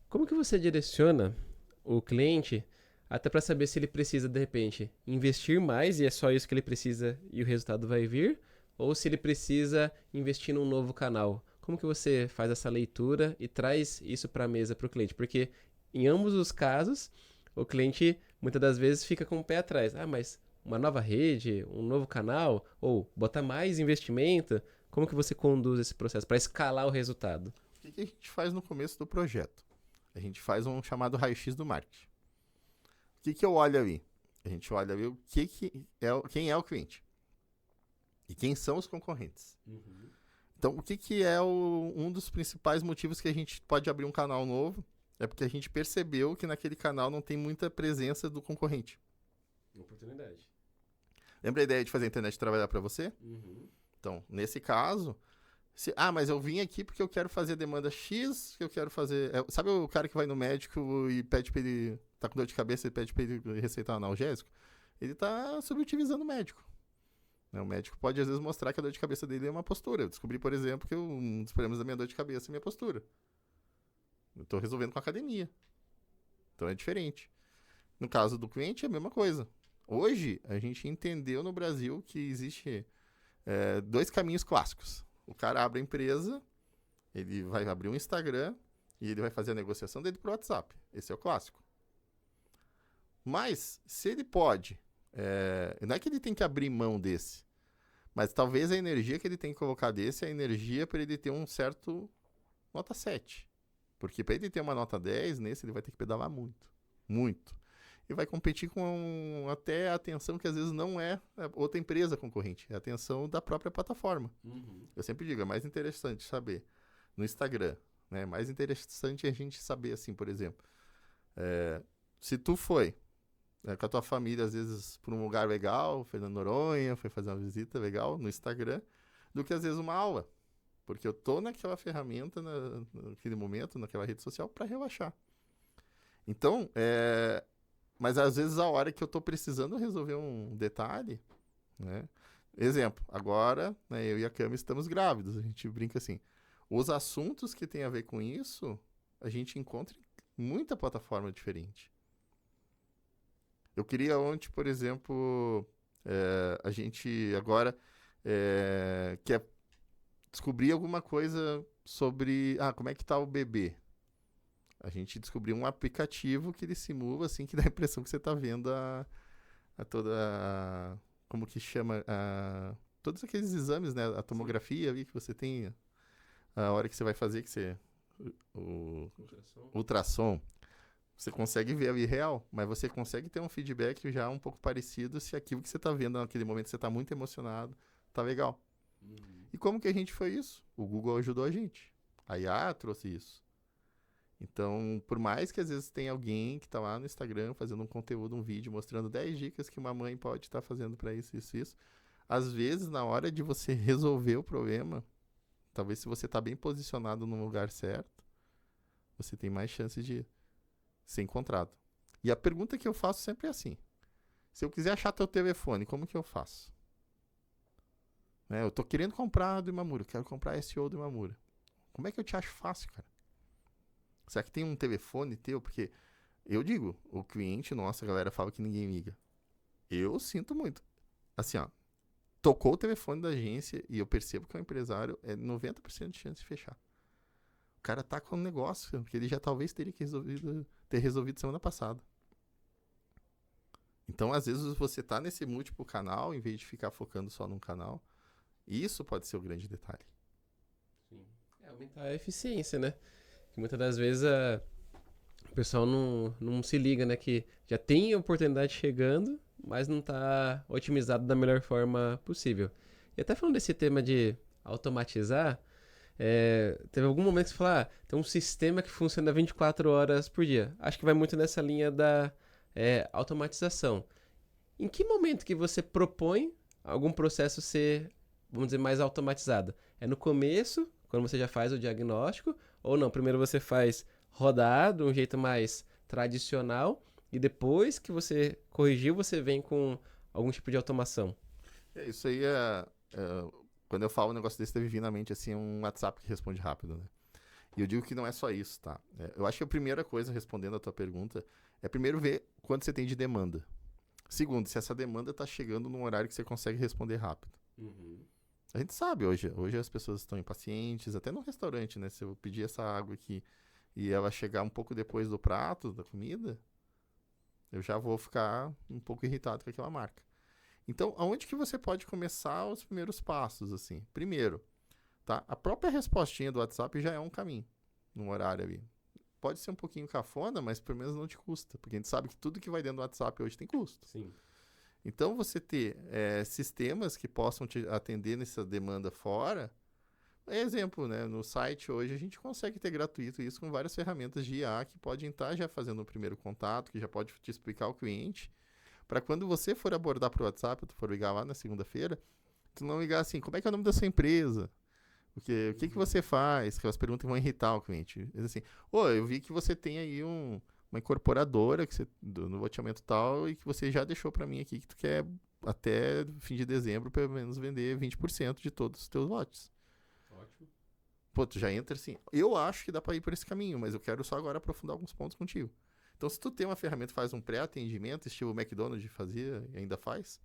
como que você direciona o cliente até para saber se ele precisa, de repente, investir mais e é só isso que ele precisa e o resultado vai vir? Ou se ele precisa investir num novo canal? Como que você faz essa leitura e traz isso para a mesa para o cliente? Porque em ambos os casos, o cliente muitas das vezes fica com o pé atrás. Ah, mas uma nova rede, um novo canal, ou botar mais investimento? Como que você conduz esse processo para escalar o resultado? O que a gente faz no começo do projeto? A gente faz um chamado raio-x do marketing. O que eu olho ali? A gente olha ali quem é o cliente. E quem são os concorrentes. Então, o que é um dos principais motivos que a gente pode abrir um canal novo? É porque a gente percebeu que naquele canal não tem muita presença do concorrente. Oportunidade. Lembra a ideia de fazer a internet trabalhar para você? Então, nesse caso, mas eu vim aqui porque eu quero fazer demanda X, que eu quero fazer... sabe o cara que vai no médico e pede pra ele... Tá com dor de cabeça e pede pra ele receitar um analgésico? Ele tá subutilizando o médico. O médico pode, às vezes, mostrar que a dor de cabeça dele é uma postura. Eu descobri, por exemplo, que um dos problemas da minha dor de cabeça é a minha postura. Eu estou resolvendo com a academia. Então, é diferente. No caso do cliente, é a mesma coisa. Hoje, a gente entendeu no Brasil que existe 2 caminhos clássicos. O cara abre a empresa, ele vai abrir um Instagram e ele vai fazer a negociação dele pro WhatsApp. Esse é o clássico. Mas, se ele pode... não é que ele tem que abrir mão desse, mas talvez a energia que ele tem que colocar desse é a energia para ele ter um certo nota 7. Porque para ele ter uma nota 10, nesse ele vai ter que pedalar muito. Muito. E vai competir com até a atenção que às vezes não é outra empresa concorrente. É a atenção da própria plataforma. Eu sempre digo, é mais interessante saber no Instagram. Né? É mais interessante a gente saber, assim, por exemplo, se tu foi com a tua família, às vezes, por um lugar legal, Fernando Noronha, foi fazer uma visita legal no Instagram, do que, às vezes, uma aula. Porque eu tô naquela ferramenta, naquele momento, naquela rede social, para relaxar. Então, mas, às vezes, a hora que eu tô precisando resolver um detalhe, né? Exemplo, agora, né, eu e a Cami estamos grávidos. A gente brinca assim, os assuntos que tem a ver com isso, a gente encontra em muita plataforma diferente. Eu queria ontem, por exemplo, a gente agora quer descobrir alguma coisa sobre como é que tá o bebê. A gente descobriu um aplicativo que ele simula, assim, que dá a impressão que você está vendo como que chama, todos aqueles exames, né? A tomografia ali que você tem, a hora que você vai fazer, o ultrassom. Você consegue ver ali real, mas você consegue ter um feedback já um pouco parecido se aquilo que você está vendo naquele momento, você está muito emocionado, tá legal. E como que a gente foi isso? O Google ajudou a gente. A IA trouxe isso. Então, por mais que às vezes tenha alguém que está lá no Instagram fazendo um conteúdo, um vídeo, mostrando 10 dicas que uma mãe pode estar fazendo para isso, às vezes, na hora de você resolver o problema, talvez se você está bem posicionado no lugar certo, você tem mais chance de ser encontrado. E a pergunta que eu faço sempre é assim: se eu quiser achar teu telefone, como que eu faço? Eu tô querendo comprar do Imamura, quero comprar SEO do Imamura. Como é que eu te acho fácil, cara? Será que tem um telefone teu? Porque eu digo, o cliente nosso, a galera fala que ninguém liga. Eu sinto muito. Assim, tocou o telefone da agência e eu percebo que o empresário é 90% de chance de fechar. O cara tá com um negócio que ele já talvez teria que ter resolvido semana passada. Então, às vezes, você tá nesse múltiplo canal, em vez de ficar focando só num canal, isso pode ser o grande detalhe. Sim. É aumentar a eficiência, né? Que muitas das vezes o pessoal não se liga, né? Que já tem oportunidade chegando, mas não tá otimizado da melhor forma possível. E até falando desse tema de automatizar, teve algum momento que você falou, tem um sistema que funciona 24 horas por dia. Acho que vai muito nessa linha da automatização. Em que momento que você propõe algum processo ser, vamos dizer, mais automatizado? É no começo, quando você já faz o diagnóstico, ou não? Primeiro você faz rodar de um jeito mais tradicional e depois que você corrigiu, você vem com algum tipo de automação. Isso aí quando eu falo um negócio desse, deve vir na mente assim, um WhatsApp que responde rápido, né? E eu digo que não é só isso, tá? Eu acho que a primeira coisa, respondendo a tua pergunta, é primeiro ver quanto você tem de demanda. Segundo, se essa demanda tá chegando num horário que você consegue responder rápido. Uhum. A gente sabe hoje as pessoas estão impacientes, até no restaurante, né? Se eu pedir essa água aqui e ela chegar um pouco depois do prato, da comida, eu já vou ficar um pouco irritado com aquela marca. Então, aonde que você pode começar os primeiros passos, assim? Primeiro, tá? A própria respostinha do WhatsApp já é um caminho, num horário ali. Pode ser um pouquinho cafona, mas pelo menos não te custa, porque a gente sabe que tudo que vai dentro do WhatsApp hoje tem custo. Sim. Então, você ter sistemas que possam te atender nessa demanda fora, exemplo, né? No site hoje a gente consegue ter gratuito isso com várias ferramentas de IA que podem estar já fazendo o primeiro contato, que já pode te explicar o cliente, para quando você for abordar para o WhatsApp, tu for ligar lá na segunda-feira, tu não ligar assim, como é que é o nome da sua empresa? O que você faz? Que as perguntas vão irritar o cliente. Diz assim, eu vi que você tem aí uma incorporadora que você, no loteamento tal e que você já deixou para mim aqui que tu quer até fim de dezembro pelo menos vender 20% de todos os teus lotes. Ótimo. Pô, tu já entra assim, eu acho que dá para ir por esse caminho, mas eu quero só agora aprofundar alguns pontos contigo. Então, se tu tem uma ferramenta que faz um pré-atendimento, estilo McDonald's fazia e ainda faz,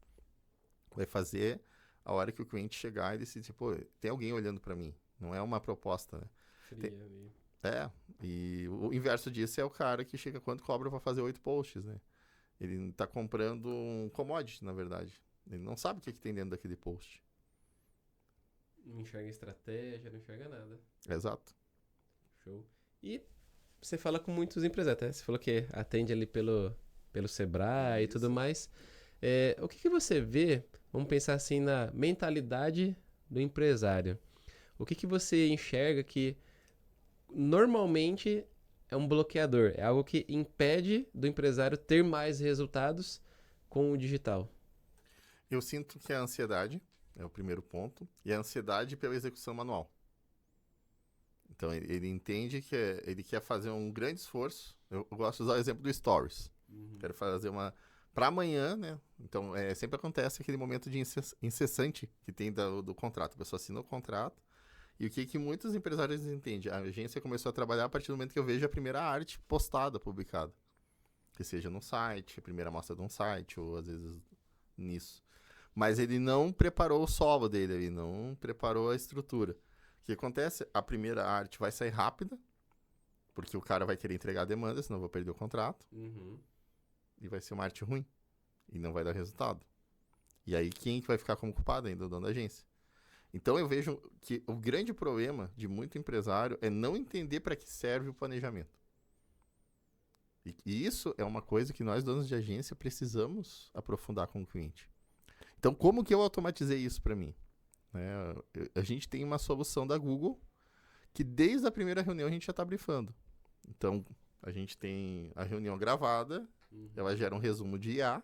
vai fazer a hora que o cliente chegar e decidir, pô, tem alguém olhando para mim. Não é uma proposta, né? Fria, E o inverso disso é o cara que chega quanto cobra para fazer 8 posts, né? Ele tá comprando um commodity, na verdade. Ele não sabe o que tem dentro daquele post. Não enxerga estratégia, não enxerga nada. Exato. Show. E você fala com muitos empresários, né? Você falou que atende ali pelo Sebrae e tudo mais. O que você vê, vamos pensar assim, na mentalidade do empresário. O que você enxerga que normalmente é um bloqueador? É algo que impede do empresário ter mais resultados com o digital? Eu sinto que a ansiedade é o primeiro ponto, e a ansiedade pela execução manual. Então, ele entende que ele quer fazer um grande esforço. Eu gosto de usar o exemplo do Stories. Uhum. Quero fazer uma para amanhã, né? Então, sempre acontece aquele momento de incessante que tem do contrato. A pessoa assina o contrato. E o que muitos empresários entendem? A agência começou a trabalhar a partir do momento que eu vejo a primeira arte postada, publicada. Que seja no site, a primeira amostra de um site, ou às vezes nisso. Mas ele não preparou o solo dele, ele não preparou a estrutura. O que acontece? A primeira arte vai sair rápida, porque o cara vai querer entregar a demanda, senão eu vou perder o contrato. Uhum. E vai ser uma arte ruim. E não vai dar resultado. E aí quem que vai ficar como culpado ainda? O dono da agência. Então eu vejo que o grande problema de muito empresário é não entender para que serve o planejamento. E isso é uma coisa que nós, donos de agência, precisamos aprofundar com o cliente. Então, como que eu automatizei isso para mim? A gente tem uma solução da Google que desde a primeira reunião a gente já está brifando. Então, a gente tem a reunião gravada, ela gera um resumo de IA,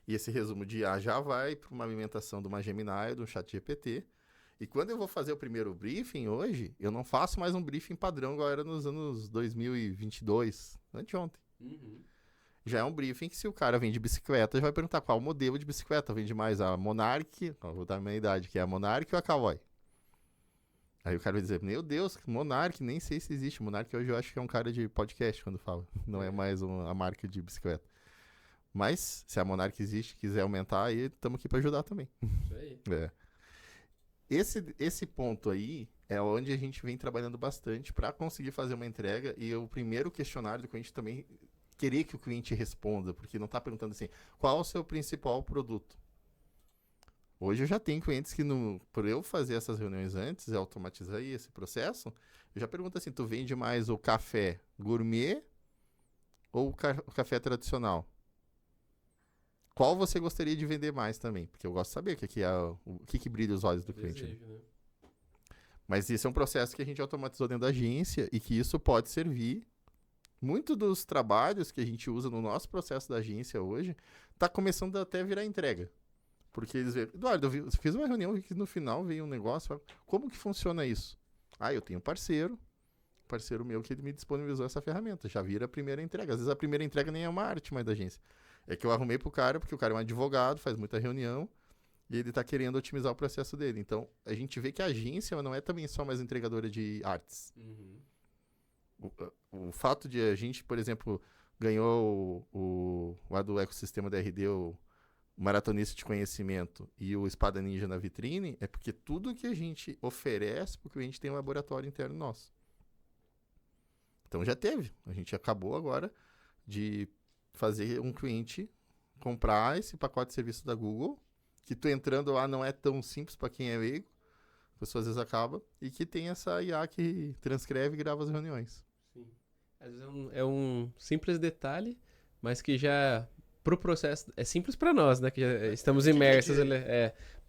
e esse resumo de IA já vai para uma alimentação de uma Gemini, de um ChatGPT. E quando eu vou fazer o primeiro briefing hoje, eu não faço mais um briefing padrão igual era nos anos 2022, anteontem. Uhum. Já é um briefing que se o cara vem de bicicleta, já vai perguntar qual modelo de bicicleta. Vende mais a Monarch, vou dar a minha idade, que é a Monarch ou a Caloi? Aí o cara vai dizer, meu Deus, Monarch, nem sei se existe. Monarch hoje eu acho que é um cara de podcast quando fala. Não é mais a marca de bicicleta. Mas, se a Monarch existe, quiser aumentar, aí estamos aqui para ajudar também. Isso aí. Esse ponto aí é onde a gente vem trabalhando bastante para conseguir fazer uma entrega. E o primeiro questionário do cliente também querer que o cliente responda, porque não está perguntando assim, qual é o seu principal produto? Hoje eu já tenho clientes que, por eu fazer essas reuniões antes, e automatizar aí esse processo, eu já pergunto assim, tu vende mais o café gourmet ou o café tradicional? Qual você gostaria de vender mais também? Porque eu gosto de saber o que brilha os olhos do cliente. Né? Desejo, né? Mas esse é um processo que a gente automatizou dentro da agência e que isso pode servir. Muito dos trabalhos que a gente usa no nosso processo da agência hoje está começando até a virar entrega. Porque eles veem, Eduardo, eu fiz uma reunião que no final veio um negócio, como que funciona isso? Eu tenho um parceiro meu que ele me disponibilizou essa ferramenta, já vira a primeira entrega. Às vezes a primeira entrega nem é uma arte mais da agência. É que eu arrumei pro cara, porque o cara é um advogado, faz muita reunião, e ele tá querendo otimizar o processo dele. Então, a gente vê que a agência não é também só mais entregadora de artes. Uhum. O fato de a gente, por exemplo, ganhou lá do ecossistema da RD, o Maratonista de Conhecimento e o Espada Ninja na vitrine, é porque tudo que a gente oferece para o cliente tem um laboratório interno nosso. Então já teve. A gente acabou agora de fazer um cliente comprar esse pacote de serviço da Google, que tu entrando lá não é tão simples para quem é leigo, a pessoa às vezes acaba, e que tem essa IA que transcreve e grava as reuniões. Sim. Às vezes é um simples detalhe, mas que já pro processo é simples para nós, né? Que já estamos imersos,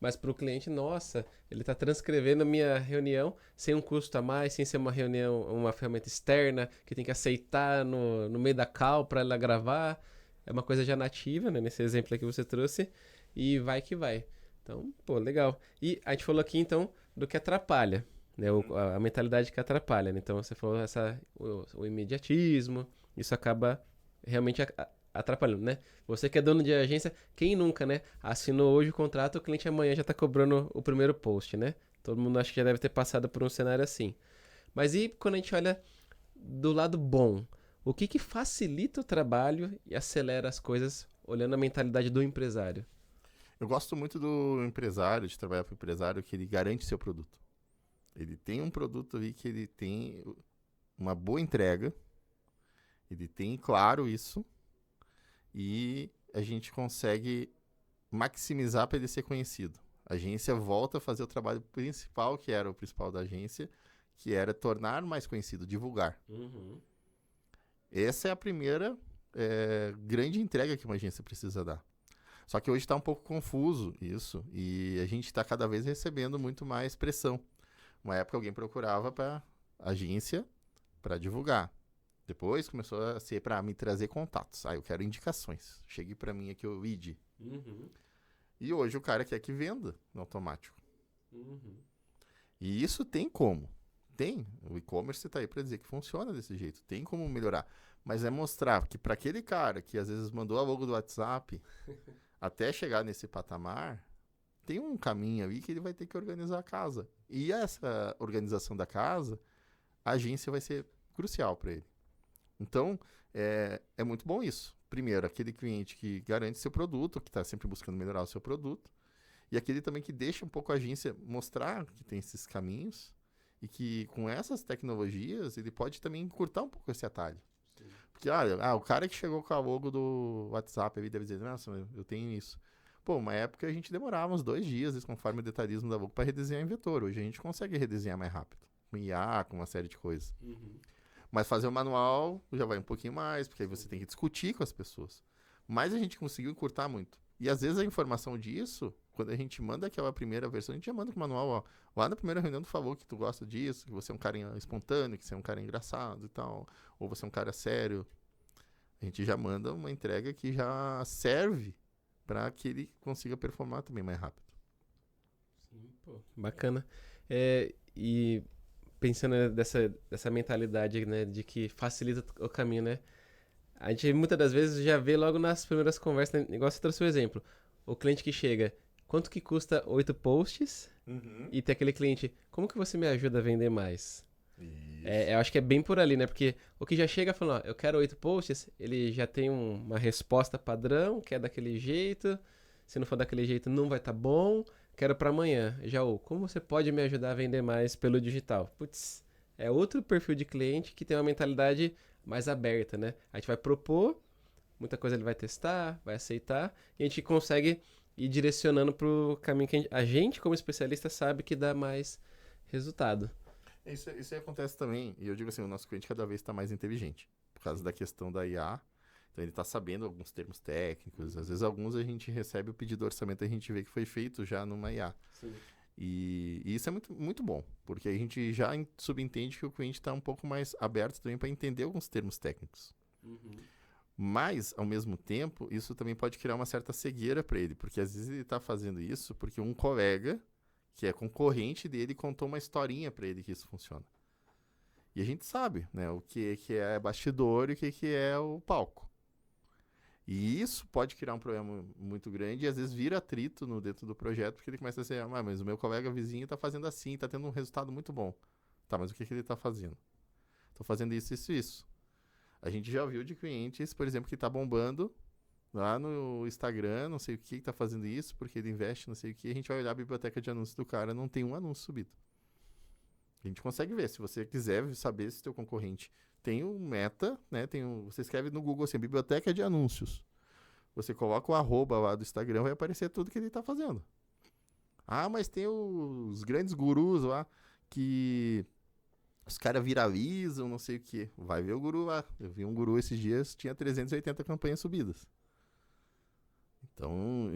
mas para o cliente, nossa, ele está transcrevendo a minha reunião sem um custo a mais, sem ser uma reunião, uma ferramenta externa que tem que aceitar no meio da call para ela gravar. É uma coisa já nativa, né? Nesse exemplo aqui que você trouxe, e vai que vai. Então, pô, legal. E a gente falou aqui, então, do que atrapalha, né? A mentalidade que atrapalha, né? Então, você falou o imediatismo, isso acaba realmente atrapalhando, né? Você que é dono de agência, quem nunca, né? Assinou hoje o contrato, o cliente amanhã já tá cobrando o primeiro post, né? Todo mundo acho que já deve ter passado por um cenário assim. Mas e quando a gente olha do lado bom? O que facilita o trabalho e acelera as coisas, olhando a mentalidade do empresário? Eu gosto muito do empresário, de trabalhar para o empresário, que ele garante seu produto. Ele tem um produto ali que ele tem uma boa entrega, ele tem claro isso, e a gente consegue maximizar para ele ser conhecido. A agência volta a fazer o trabalho principal, que era o principal da agência, que era tornar mais conhecido, divulgar. Uhum. Essa é a primeira grande entrega que uma agência precisa dar. Só que hoje está um pouco confuso isso, e a gente está cada vez recebendo muito mais pressão. Uma época alguém procurava para agência para divulgar. Depois começou a ser para me trazer contatos. Eu quero indicações. Chegue para mim aqui o lead. Uhum. E hoje o cara quer que venda no automático. Uhum. E isso tem como. Tem. O e-commerce está aí para dizer que funciona desse jeito. Tem como melhorar. Mas é mostrar que para aquele cara que às vezes mandou a logo do WhatsApp até chegar nesse patamar, tem um caminho ali que ele vai ter que organizar a casa. E essa organização da casa, a agência vai ser crucial para ele. Então, é muito bom isso. Primeiro, aquele cliente que garante seu produto, que está sempre buscando melhorar o seu produto. E aquele também que deixa um pouco a agência mostrar que tem esses caminhos. E que com essas tecnologias, ele pode também encurtar um pouco esse atalho. Sim. Porque, o cara que chegou com a logo do WhatsApp, ele deve dizer, nossa, eu tenho isso. Pô, uma época a gente demorava uns 2 dias, conforme o detalhismo da logo, para redesenhar em vetor. Hoje a gente consegue redesenhar mais rápido. Com IA, com uma série de coisas. Uhum. Mas fazer o manual já vai um pouquinho mais, porque aí você tem que discutir com as pessoas. Mas a gente conseguiu encurtar muito. E às vezes a informação disso, quando a gente manda aquela primeira versão, a gente já manda com o manual, lá na primeira reunião tu falou que tu gosta disso, que você é um cara espontâneo, que você é um cara engraçado e tal, ou você é um cara sério. A gente já manda uma entrega que já serve para que ele consiga performar também mais rápido. Sim, pô, bacana. E pensando dessa mentalidade, né, de que facilita o caminho, né? A gente muitas das vezes já vê logo nas primeiras conversas, igual você trouxe o exemplo, o cliente que chega, quanto que custa 8 posts? Uhum. E tem aquele cliente, como que você me ajuda a vender mais? Eu acho que é bem por ali, né? Porque o que já chega falando, eu quero 8 posts, ele já tem uma resposta padrão, que é daquele jeito, se não for daquele jeito não vai estar bom, quero para amanhã. Já como você pode me ajudar a vender mais pelo digital? Putz, é outro perfil de cliente que tem uma mentalidade mais aberta, né? A gente vai propor, muita coisa ele vai testar, vai aceitar, e a gente consegue ir direcionando pro caminho que a gente como especialista, sabe que dá mais resultado. Isso aí acontece também, e eu digo assim, o nosso cliente cada vez está mais inteligente, por causa da questão da IA, então ele está sabendo alguns termos técnicos, às vezes alguns a gente recebe o pedido de orçamento e a gente vê que foi feito já numa IA. Sim. E isso é muito, muito bom, porque a gente já subentende que o cliente está um pouco mais aberto também para entender alguns termos técnicos. Uhum. Mas, ao mesmo tempo, isso também pode criar uma certa cegueira para ele, porque às vezes ele está fazendo isso porque um colega, que é concorrente dele, contou uma historinha para ele que isso funciona. E a gente sabe, né, o que é bastidor e o que é o palco. E isso pode criar um problema muito grande e às vezes vira atrito dentro do projeto, porque ele começa a dizer, mas o meu colega vizinho está fazendo assim, está tendo um resultado muito bom. Tá, mas o que ele está fazendo? Estou fazendo isso, isso, isso. A gente já ouviu de clientes, por exemplo, que está bombando lá no Instagram, não sei o que está fazendo isso, porque ele investe, não sei o que, a gente vai olhar a biblioteca de anúncios do cara, não tem um anúncio subido. A gente consegue ver, se você quiser saber se o teu concorrente tem um meta, né? Você escreve no Google assim, biblioteca de anúncios. Você coloca o arroba lá do Instagram, vai aparecer tudo que ele está fazendo. Ah, mas tem os grandes gurus lá que os caras viralizam, não sei o que. Vai ver o guru lá. Eu vi um guru esses dias, tinha 380 campanhas subidas. Então,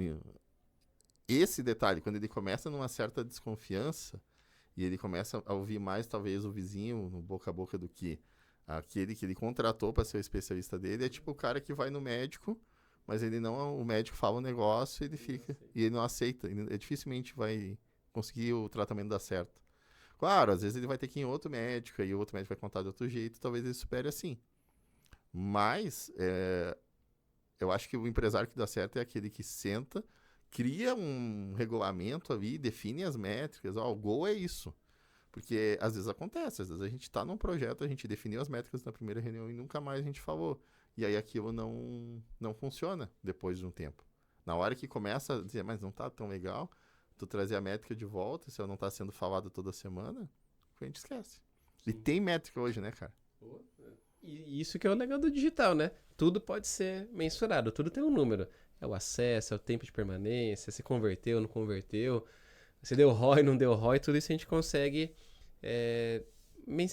esse detalhe, quando ele começa numa certa desconfiança e ele começa a ouvir mais, talvez, o vizinho no boca a boca do que aquele que ele contratou para ser o especialista dele, é tipo o cara que vai no médico, mas ele não, o médico fala um negócio, ele fica e ele não aceita, ele dificilmente vai conseguir o tratamento dar certo. Claro, às vezes ele vai ter que ir em outro médico, aí o outro médico vai contar de outro jeito, talvez ele supere assim. Mas eu acho que o empresário que dá certo é aquele que senta, cria um regulamento ali, define as métricas, o goal é isso. Porque às vezes acontece, às vezes a gente está num projeto, a gente definiu as métricas na primeira reunião e nunca mais a gente falou. E aí aquilo não funciona depois de um tempo. Na hora que começa a dizer, mas não tá tão legal, tu trazer a métrica de volta, se ela não tá sendo falada toda semana, o cliente esquece. Sim. E tem métrica hoje, né, cara? E isso que é o legal do digital, né? Tudo pode ser mensurado, tudo tem um número. É o acesso, é o tempo de permanência, se converteu, não converteu, se deu ROI, não deu ROI, tudo isso a gente consegue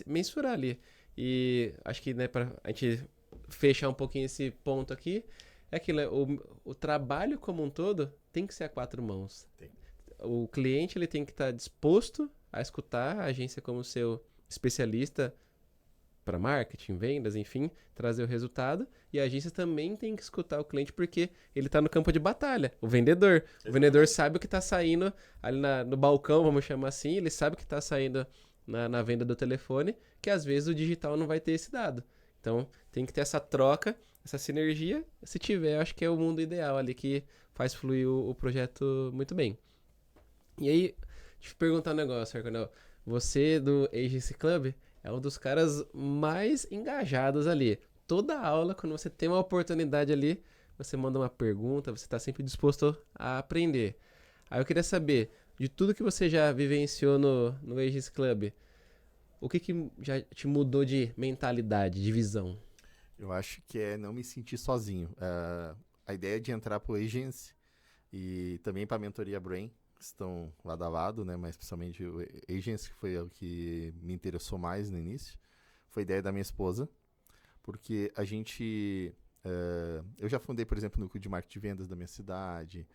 mensurar ali. E acho que, né, pra a gente fechar um pouquinho esse ponto aqui, é aquilo, o trabalho como um todo tem que ser a quatro mãos. Tem. O cliente ele tem que estar disposto a escutar a agência como seu especialista para marketing, vendas, enfim, trazer o resultado. E a agência também tem que escutar o cliente porque ele está no campo de batalha, o vendedor. Exatamente. O vendedor sabe o que está saindo ali no balcão, vamos chamar assim, ele sabe o que está saindo na venda do telefone, que às vezes o digital não vai ter esse dado. Então tem que ter essa troca, essa sinergia. Se tiver, acho que é o mundo ideal ali que faz fluir o projeto muito bem. E aí, deixa eu te perguntar um negócio, Arconel. Você do Agency Club é um dos caras mais engajados ali. Toda aula, quando você tem uma oportunidade ali, você manda uma pergunta, você está sempre disposto a aprender. Aí eu queria saber, de tudo que você já vivenciou no Agency Club, o que já te mudou de mentalidade, de visão? Eu acho que é não me sentir sozinho. A ideia de entrar para o Agency e também para a mentoria Brain, que estão lado a lado, né? Mas principalmente o Agency, que foi o que me interessou mais no início, foi a ideia da minha esposa, porque a gente... eu já fundei, por exemplo, o núcleo de marketing de vendas da minha cidade,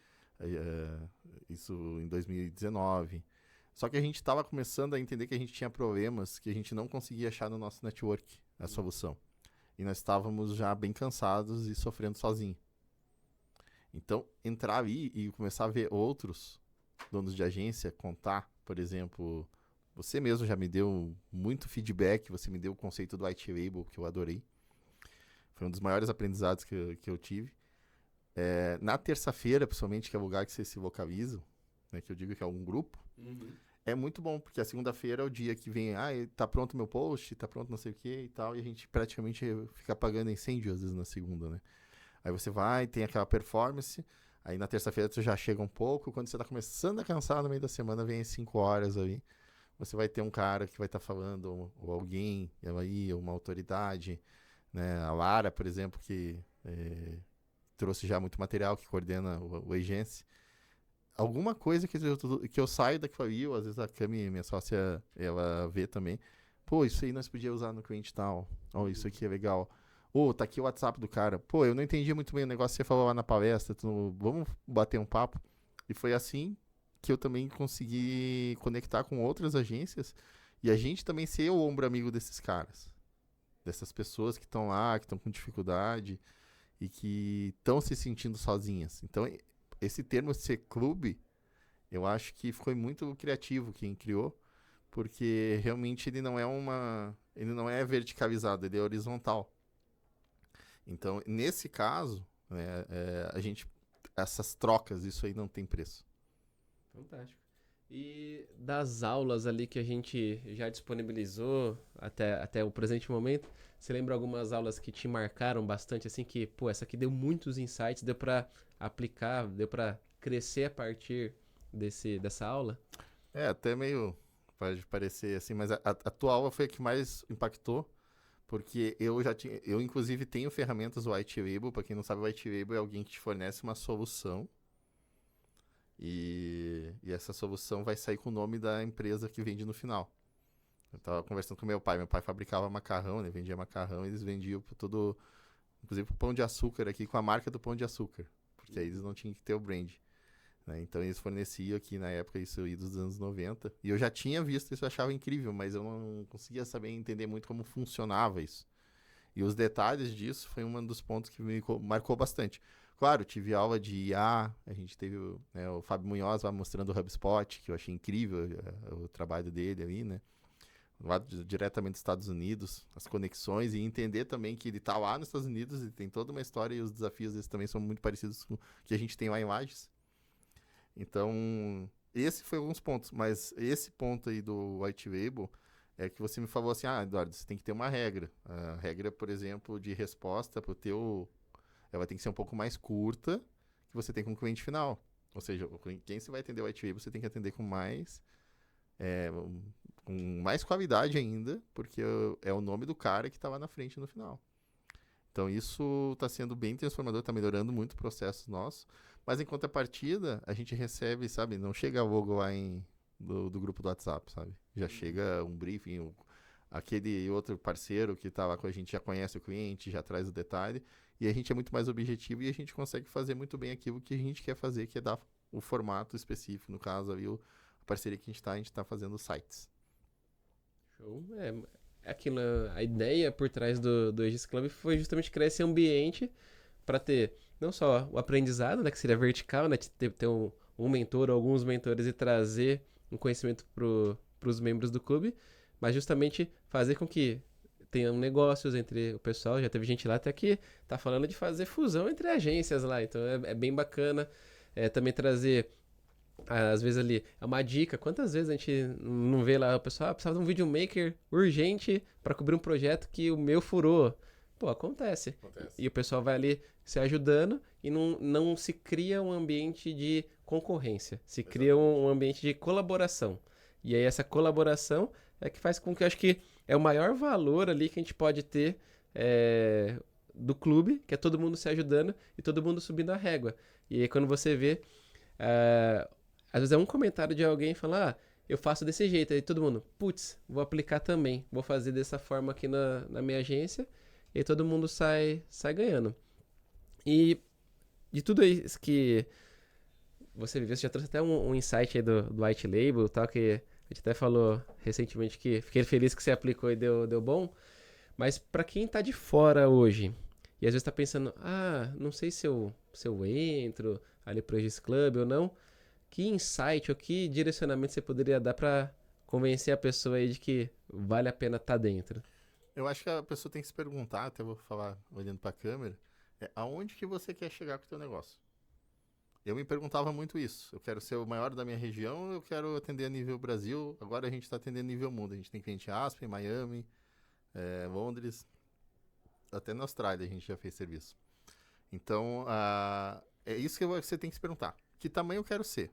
isso em 2019. Só que a gente estava começando a entender que a gente tinha problemas que a gente não conseguia achar no nosso network, a solução. E nós estávamos já bem cansados e sofrendo sozinho. Então, entrar ali e começar a ver outros donos de agência contar, por exemplo, você mesmo já me deu muito feedback, você me deu o conceito do white label, que eu adorei. Foi um dos maiores aprendizados que eu tive. Na terça-feira, principalmente, que é o lugar que vocês se localizam, né, que eu digo que é um grupo, é muito bom, porque a segunda-feira é o dia que vem, tá pronto o meu post, tá pronto não sei o que e tal, e a gente praticamente fica apagando incêndio às vezes na segunda, né? Aí você vai, tem aquela performance, aí na terça-feira você já chega um pouco, quando você tá começando a cansar no meio da semana, vem às 5 horas ali, você vai ter um cara que vai estar falando, ou alguém aí, uma autoridade, né? A Lara, por exemplo, que trouxe já muito material, que coordena o Agency. Alguma coisa que eu saio daquilo ali, ou às vezes a Cami, minha sócia, ela vê também. Pô, isso aí nós podíamos usar no cliente tal. Ó, isso aqui é legal. Ô, tá aqui o WhatsApp do cara. Pô, eu não entendi muito bem o negócio que você falou lá na palestra. Vamos bater um papo? E foi assim que eu também consegui conectar com outras agências e a gente também ser o ombro amigo desses caras. Dessas pessoas que estão lá, que estão com dificuldade e que estão se sentindo sozinhas. Então, esse termo ser clube, eu acho que foi muito criativo quem criou, porque realmente ele não é verticalizado, ele é horizontal. Então, nesse caso, né, essas trocas, isso aí não tem preço. Fantástico. E das aulas ali que a gente já disponibilizou até o presente momento, você lembra algumas aulas que te marcaram bastante, assim, que, pô, essa aqui deu muitos insights, deu pra aplicar, deu pra crescer a partir dessa aula? Até meio, pode parecer assim, mas a tua aula foi a que mais impactou, porque eu inclusive tenho ferramentas White Label. Para quem não sabe, o White Label é alguém que te fornece uma solução e essa solução vai sair com o nome da empresa que vende no final. Eu tava conversando com meu pai fabricava macarrão, né? Vendia macarrão, eles vendiam por todo, inclusive pro Pão de Açúcar aqui, com a marca do Pão de Açúcar, porque aí eles não tinham que ter o brand, né? Então eles forneciam aqui na época isso aí dos anos 90, e eu já tinha visto isso, eu achava incrível, mas eu não conseguia saber entender muito como funcionava isso. E os detalhes disso foi um dos pontos que me marcou bastante. Claro, tive aula de IA, a gente teve o Fábio Munhoz lá mostrando o HubSpot, que eu achei incrível o trabalho dele ali, né? Lá diretamente dos Estados Unidos, as conexões, e entender também que ele está lá nos Estados Unidos e tem toda uma história, e os desafios deles também são muito parecidos com o que a gente tem lá em Lages. Então, esse foi alguns pontos, mas esse ponto aí do White Label é que você me falou assim, Eduardo, você tem que ter uma regra. A regra, por exemplo, de resposta para o teu, ela tem que ser um pouco mais curta que você tem com o cliente final. Ou seja, quem você vai atender o White Label, você tem que atender com mais qualidade ainda, porque é o nome do cara que está lá na frente no final. Então isso está sendo bem transformador, está melhorando muito o processo nosso, mas em contrapartida, a gente recebe, sabe, não chega logo lá do grupo do WhatsApp, sabe? Já chega um briefing, aquele outro parceiro que está lá com a gente já conhece o cliente, já traz o detalhe, e a gente é muito mais objetivo e a gente consegue fazer muito bem aquilo que a gente quer fazer, que é dar o formato específico, no caso ali, a parceria que a gente está fazendo sites. Show. É aquilo, a ideia por trás do Aegis Club foi justamente criar esse ambiente para ter não só o aprendizado, né, que seria vertical, né, ter um mentor ou alguns mentores e trazer um conhecimento para os membros do clube, mas justamente fazer com que tenham negócios entre o pessoal. Já teve gente lá até que tá falando de fazer fusão entre agências lá, então é bem bacana. Também trazer, às vezes ali, é uma dica. Quantas vezes a gente não vê lá o pessoal, precisava de um videomaker urgente para cobrir um projeto que o meu furou. Pô, acontece. E o pessoal vai ali se ajudando e não se cria um ambiente de concorrência. Se cria um ambiente de colaboração. E aí essa colaboração é que faz com que eu acho que é o maior valor ali que a gente pode ter do clube, que é todo mundo se ajudando e todo mundo subindo a régua. E aí quando você vê, às vezes é um comentário de alguém falando, eu faço desse jeito, aí todo mundo, putz, vou aplicar também, vou fazer dessa forma aqui na minha agência, e aí todo mundo sai ganhando. E de tudo isso que você viveu, você já trouxe até um insight aí do White Label, tal, que a gente até falou recentemente que fiquei feliz que você aplicou e deu bom. Mas pra quem tá de fora hoje, e às vezes tá pensando, não sei se eu entro ali pro Aegis Club ou não, que insight ou que direcionamento você poderia dar pra convencer a pessoa aí de que vale a pena estar dentro? Eu acho que a pessoa tem que se perguntar, até vou falar olhando pra câmera, aonde que você quer chegar com o teu negócio? Eu me perguntava muito isso. Eu quero ser o maior da minha região, eu quero atender a nível Brasil. Agora a gente está atendendo a nível mundo. A gente tem cliente em Aspen, Miami, Londres, até na Austrália a gente já fez serviço. Então, é isso que você tem que se perguntar. Que tamanho eu quero ser?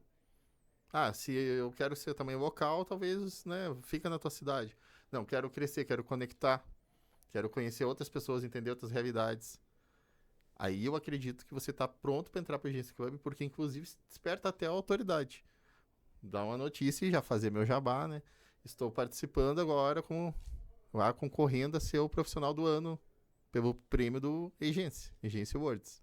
Se eu quero ser tamanho local, talvez, né, fica na tua cidade. Não, quero crescer, quero conectar. quero conhecer outras pessoas, entender outras realidades. Aí eu acredito que você está pronto para entrar para a Agência Club, porque inclusive desperta até a autoridade. Dá uma notícia e já fazer meu jabá, né? Estou participando agora lá concorrendo a ser o profissional do ano pelo prêmio do Agência Awards.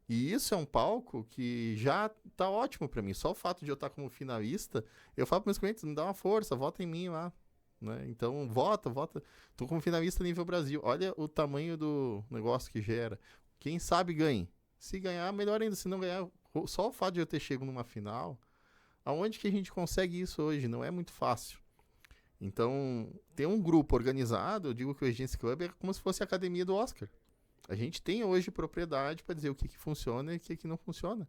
E isso é um palco que já tá ótimo para mim. Só o fato de eu estar como finalista, eu falo para meus clientes, me dá uma força, vota em mim lá. Né? Então, vota. Tô como finalista nível Brasil. Olha o tamanho do negócio que gera. Quem sabe ganhe. Se ganhar, melhor ainda. Se não ganhar, só o fato de eu ter chegado numa final, aonde que a gente consegue isso hoje? Não é muito fácil. Então, ter um grupo organizado, eu digo que o Agência Club é como se fosse a academia do Oscar. A gente tem hoje propriedade para dizer o que funciona e o que não funciona.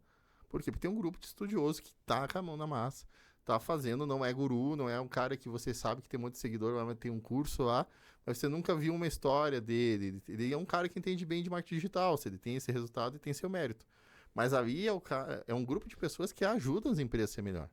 Por quê? Porque tem um grupo de estudiosos que tá com a mão na massa, tá fazendo, não é guru, não é um cara que você sabe que tem um monte de seguidor, mas tem um curso lá, mas você nunca viu uma história dele. Ele é um cara que entende bem de marketing digital, se ele tem esse resultado e tem seu mérito. Mas ali é um grupo de pessoas que ajudam as empresas a ser melhor.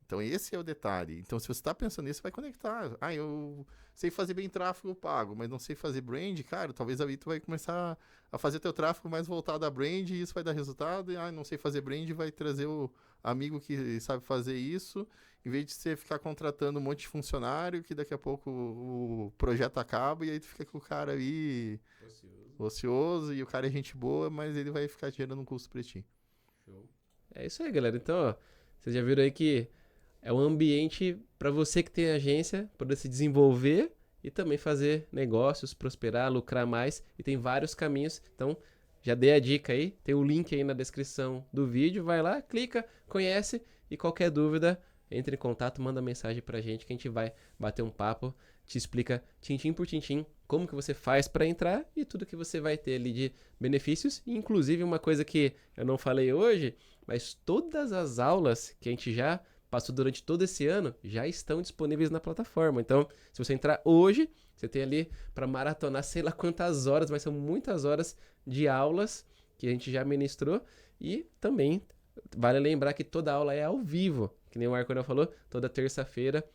Então esse é o detalhe. Então se você está pensando nisso, vai conectar. Eu sei fazer bem tráfego pago, mas não sei fazer brand, cara, talvez ali tu vai começar a fazer teu tráfego mais voltado a brand e isso vai dar resultado. E não sei fazer brand, vai trazer o amigo que sabe fazer isso, em vez de você ficar contratando um monte de funcionário, que daqui a pouco o projeto acaba e aí tu fica com o cara aí ocioso e o cara é gente boa, mas ele vai ficar gerando um custo pra ti. Show. É isso aí, galera. Então, ó, vocês já viram aí que é um ambiente para você que tem agência poder se desenvolver e também fazer negócios, prosperar, lucrar mais. E tem vários caminhos. Então, já dei a dica aí. Tem o link aí na descrição do vídeo. Vai lá, clica, conhece. E qualquer dúvida, entre em contato, manda mensagem pra gente que a gente vai bater um papo. Te explica tintim por tintim como que você faz para entrar e tudo que você vai ter ali de benefícios. E, inclusive, uma coisa que eu não falei hoje, mas todas as aulas que a gente já passou durante todo esse ano, já estão disponíveis na plataforma. Então, se você entrar hoje, você tem ali para maratonar sei lá quantas horas, mas são muitas horas de aulas que a gente já ministrou. E também vale lembrar que toda aula é ao vivo, que nem o Marco falou, toda terça-feira,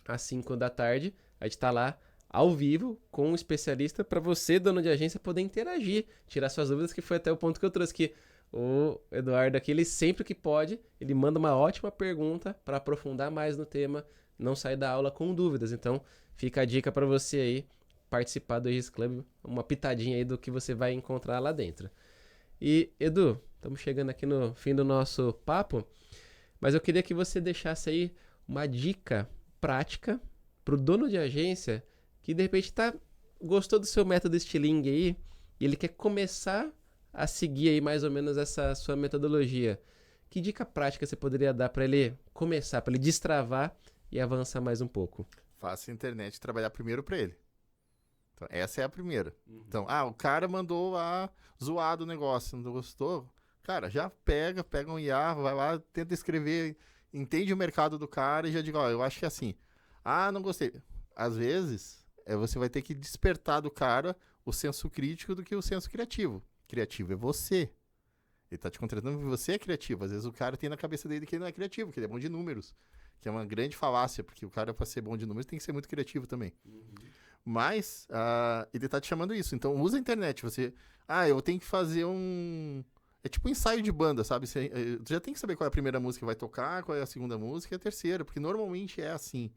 às 5 da tarde, a gente está lá ao vivo com um especialista para você, dono de agência, poder interagir, tirar suas dúvidas, que foi até o ponto que eu trouxe aqui. O Eduardo aqui, ele sempre que pode, ele manda uma ótima pergunta para aprofundar mais no tema, não sair da aula com dúvidas. Então, fica a dica para você aí participar do Agência Club, uma pitadinha aí do que você vai encontrar lá dentro. E, Edu, estamos chegando aqui no fim do nosso papo, mas eu queria que você deixasse aí uma dica prática para o dono de agência que de repente gostou do seu método Stiling aí e ele quer começar a seguir aí mais ou menos essa sua metodologia. Que dica prática você poderia dar para ele começar, para ele destravar e avançar mais um pouco? Faça a internet trabalhar primeiro para ele. Então, essa é a primeira. Então, o cara mandou lá zoar do negócio, não gostou? Cara, já pega um IA, vai lá, tenta escrever, entende o mercado do cara e já diga, eu acho que é assim. Não gostei. Às vezes, você vai ter que despertar do cara o senso crítico do que o senso criativo. Criativo é você. Ele tá te contratando porque você é criativo. Às vezes o cara tem na cabeça dele que ele não é criativo, que ele é bom de números. Que é uma grande falácia, porque o cara, para ser bom de números, tem que ser muito criativo também. Mas, ele tá te chamando isso. Então, usa a internet. Você, eu tenho que fazer um... É tipo um ensaio de banda, sabe? Você já tem que saber qual é a primeira música que vai tocar, qual é a segunda música e a terceira, porque normalmente é assim.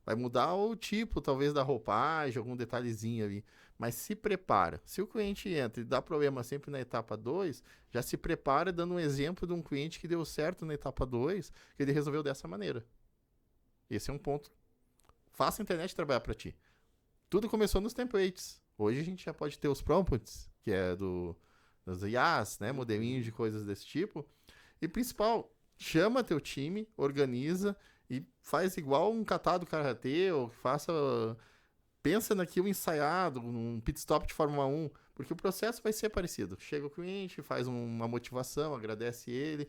Vai mudar o tipo, talvez, da roupagem, algum detalhezinho ali. Mas se prepara. Se o cliente entra e dá problema sempre na etapa 2, já se prepara dando um exemplo de um cliente que deu certo na etapa 2, que ele resolveu dessa maneira. Esse é um ponto. Faça a internet trabalhar para ti. Tudo começou nos templates. Hoje a gente já pode ter os prompts, que é dos IAs, né? Modelinhos de coisas desse tipo. E principal, chama teu time, organiza e faz igual um kata do karatê, ou pensa naquilo ensaiado, num pit stop de Fórmula 1, porque o processo vai ser parecido. Chega o cliente, faz uma motivação, agradece ele,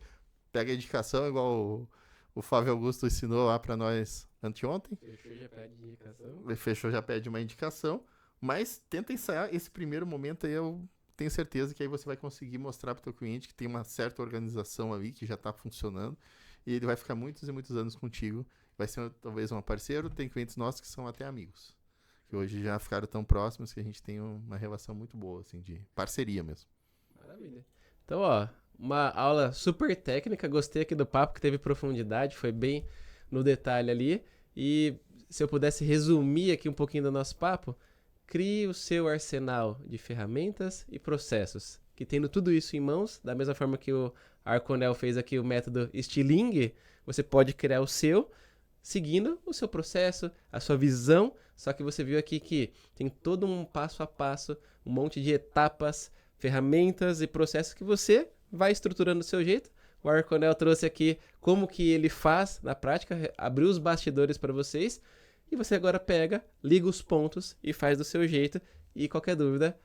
pega a indicação, igual o Flávio Augusto ensinou lá para nós anteontem. Fechou, já pede indicação. Fechou, já pede uma indicação, mas tenta ensaiar esse primeiro momento aí, eu tenho certeza que aí você vai conseguir mostrar para o teu cliente que tem uma certa organização ali, que já está funcionando, e ele vai ficar muitos e muitos anos contigo. Vai ser talvez um parceiro, tem clientes nossos que são até amigos. que hoje já ficaram tão próximos que a gente tem uma relação muito boa, assim, de parceria mesmo. Maravilha. Então, ó, uma aula super técnica, gostei aqui do papo, que teve profundidade, foi bem no detalhe ali. E se eu pudesse resumir aqui um pouquinho do nosso papo, crie o seu arsenal de ferramentas e processos, que tendo tudo isso em mãos, da mesma forma que o Arconel fez aqui o método Stiling, você pode criar o seu, seguindo o seu processo, a sua visão, só que você viu aqui que tem todo um passo a passo, um monte de etapas, ferramentas e processos que você vai estruturando do seu jeito. O Arconel trouxe aqui como que ele faz na prática, abriu os bastidores para vocês, e você agora pega, liga os pontos e faz do seu jeito. E qualquer dúvida,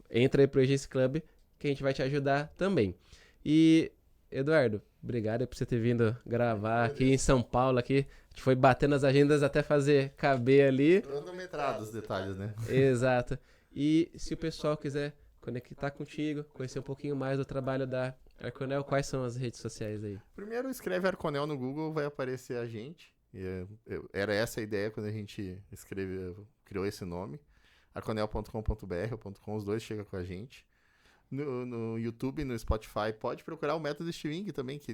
entra aí pro Agency Club que a gente vai te ajudar também. E, Eduardo, obrigado por você ter vindo gravar aqui em São Paulo. Aqui. A gente foi batendo as agendas até fazer caber ali. Cronometrado os detalhes, né? Exato. E se o pessoal quiser conectar contigo, conhecer um pouquinho mais do trabalho da Arconel, quais são as redes sociais aí? Primeiro escreve Arconel no Google, vai aparecer a gente. Era essa a ideia quando a gente criou esse nome. arconel.com.br ou .com, os dois chegam com a gente. No YouTube, no Spotify, pode procurar o método Stiling também, que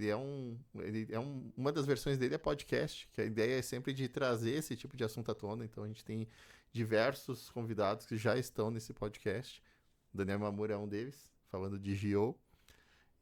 uma das versões dele é podcast, que a ideia é sempre de trazer esse tipo de assunto à tona. Então a gente tem diversos convidados que já estão nesse podcast. O Daniel Mamura é um deles, falando de GO.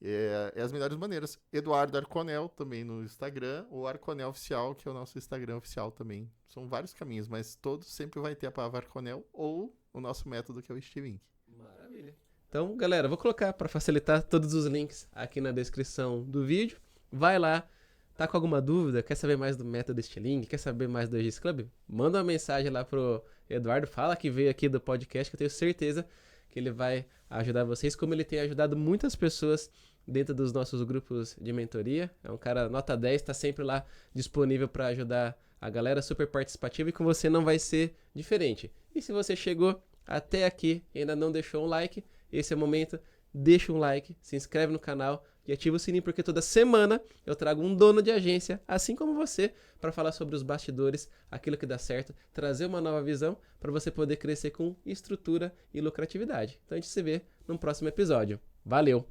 É as melhores maneiras. Eduardo Arconel também no Instagram, ou Arconel Oficial, que é o nosso Instagram oficial também. São vários caminhos, mas todos sempre vai ter a palavra Arconel ou o nosso método, que é o Stiling. Maravilha. Então, galera, vou colocar para facilitar todos os links aqui na descrição do vídeo. Vai lá, tá com alguma dúvida, quer saber mais do método Stiling, quer saber mais do Agency Club? Manda uma mensagem lá pro Eduardo, fala que veio aqui do podcast, que eu tenho certeza que ele vai ajudar vocês, como ele tem ajudado muitas pessoas dentro dos nossos grupos de mentoria. É um cara nota 10, tá sempre lá disponível para ajudar a galera, super participativo, e com você não vai ser diferente. E se você chegou até aqui e ainda não deixou um like, esse é o momento, deixa um like, se inscreve no canal e ativa o sininho, porque toda semana eu trago um dono de agência, assim como você, para falar sobre os bastidores, aquilo que dá certo, trazer uma nova visão para você poder crescer com estrutura e lucratividade. Então a gente se vê no próximo episódio. Valeu!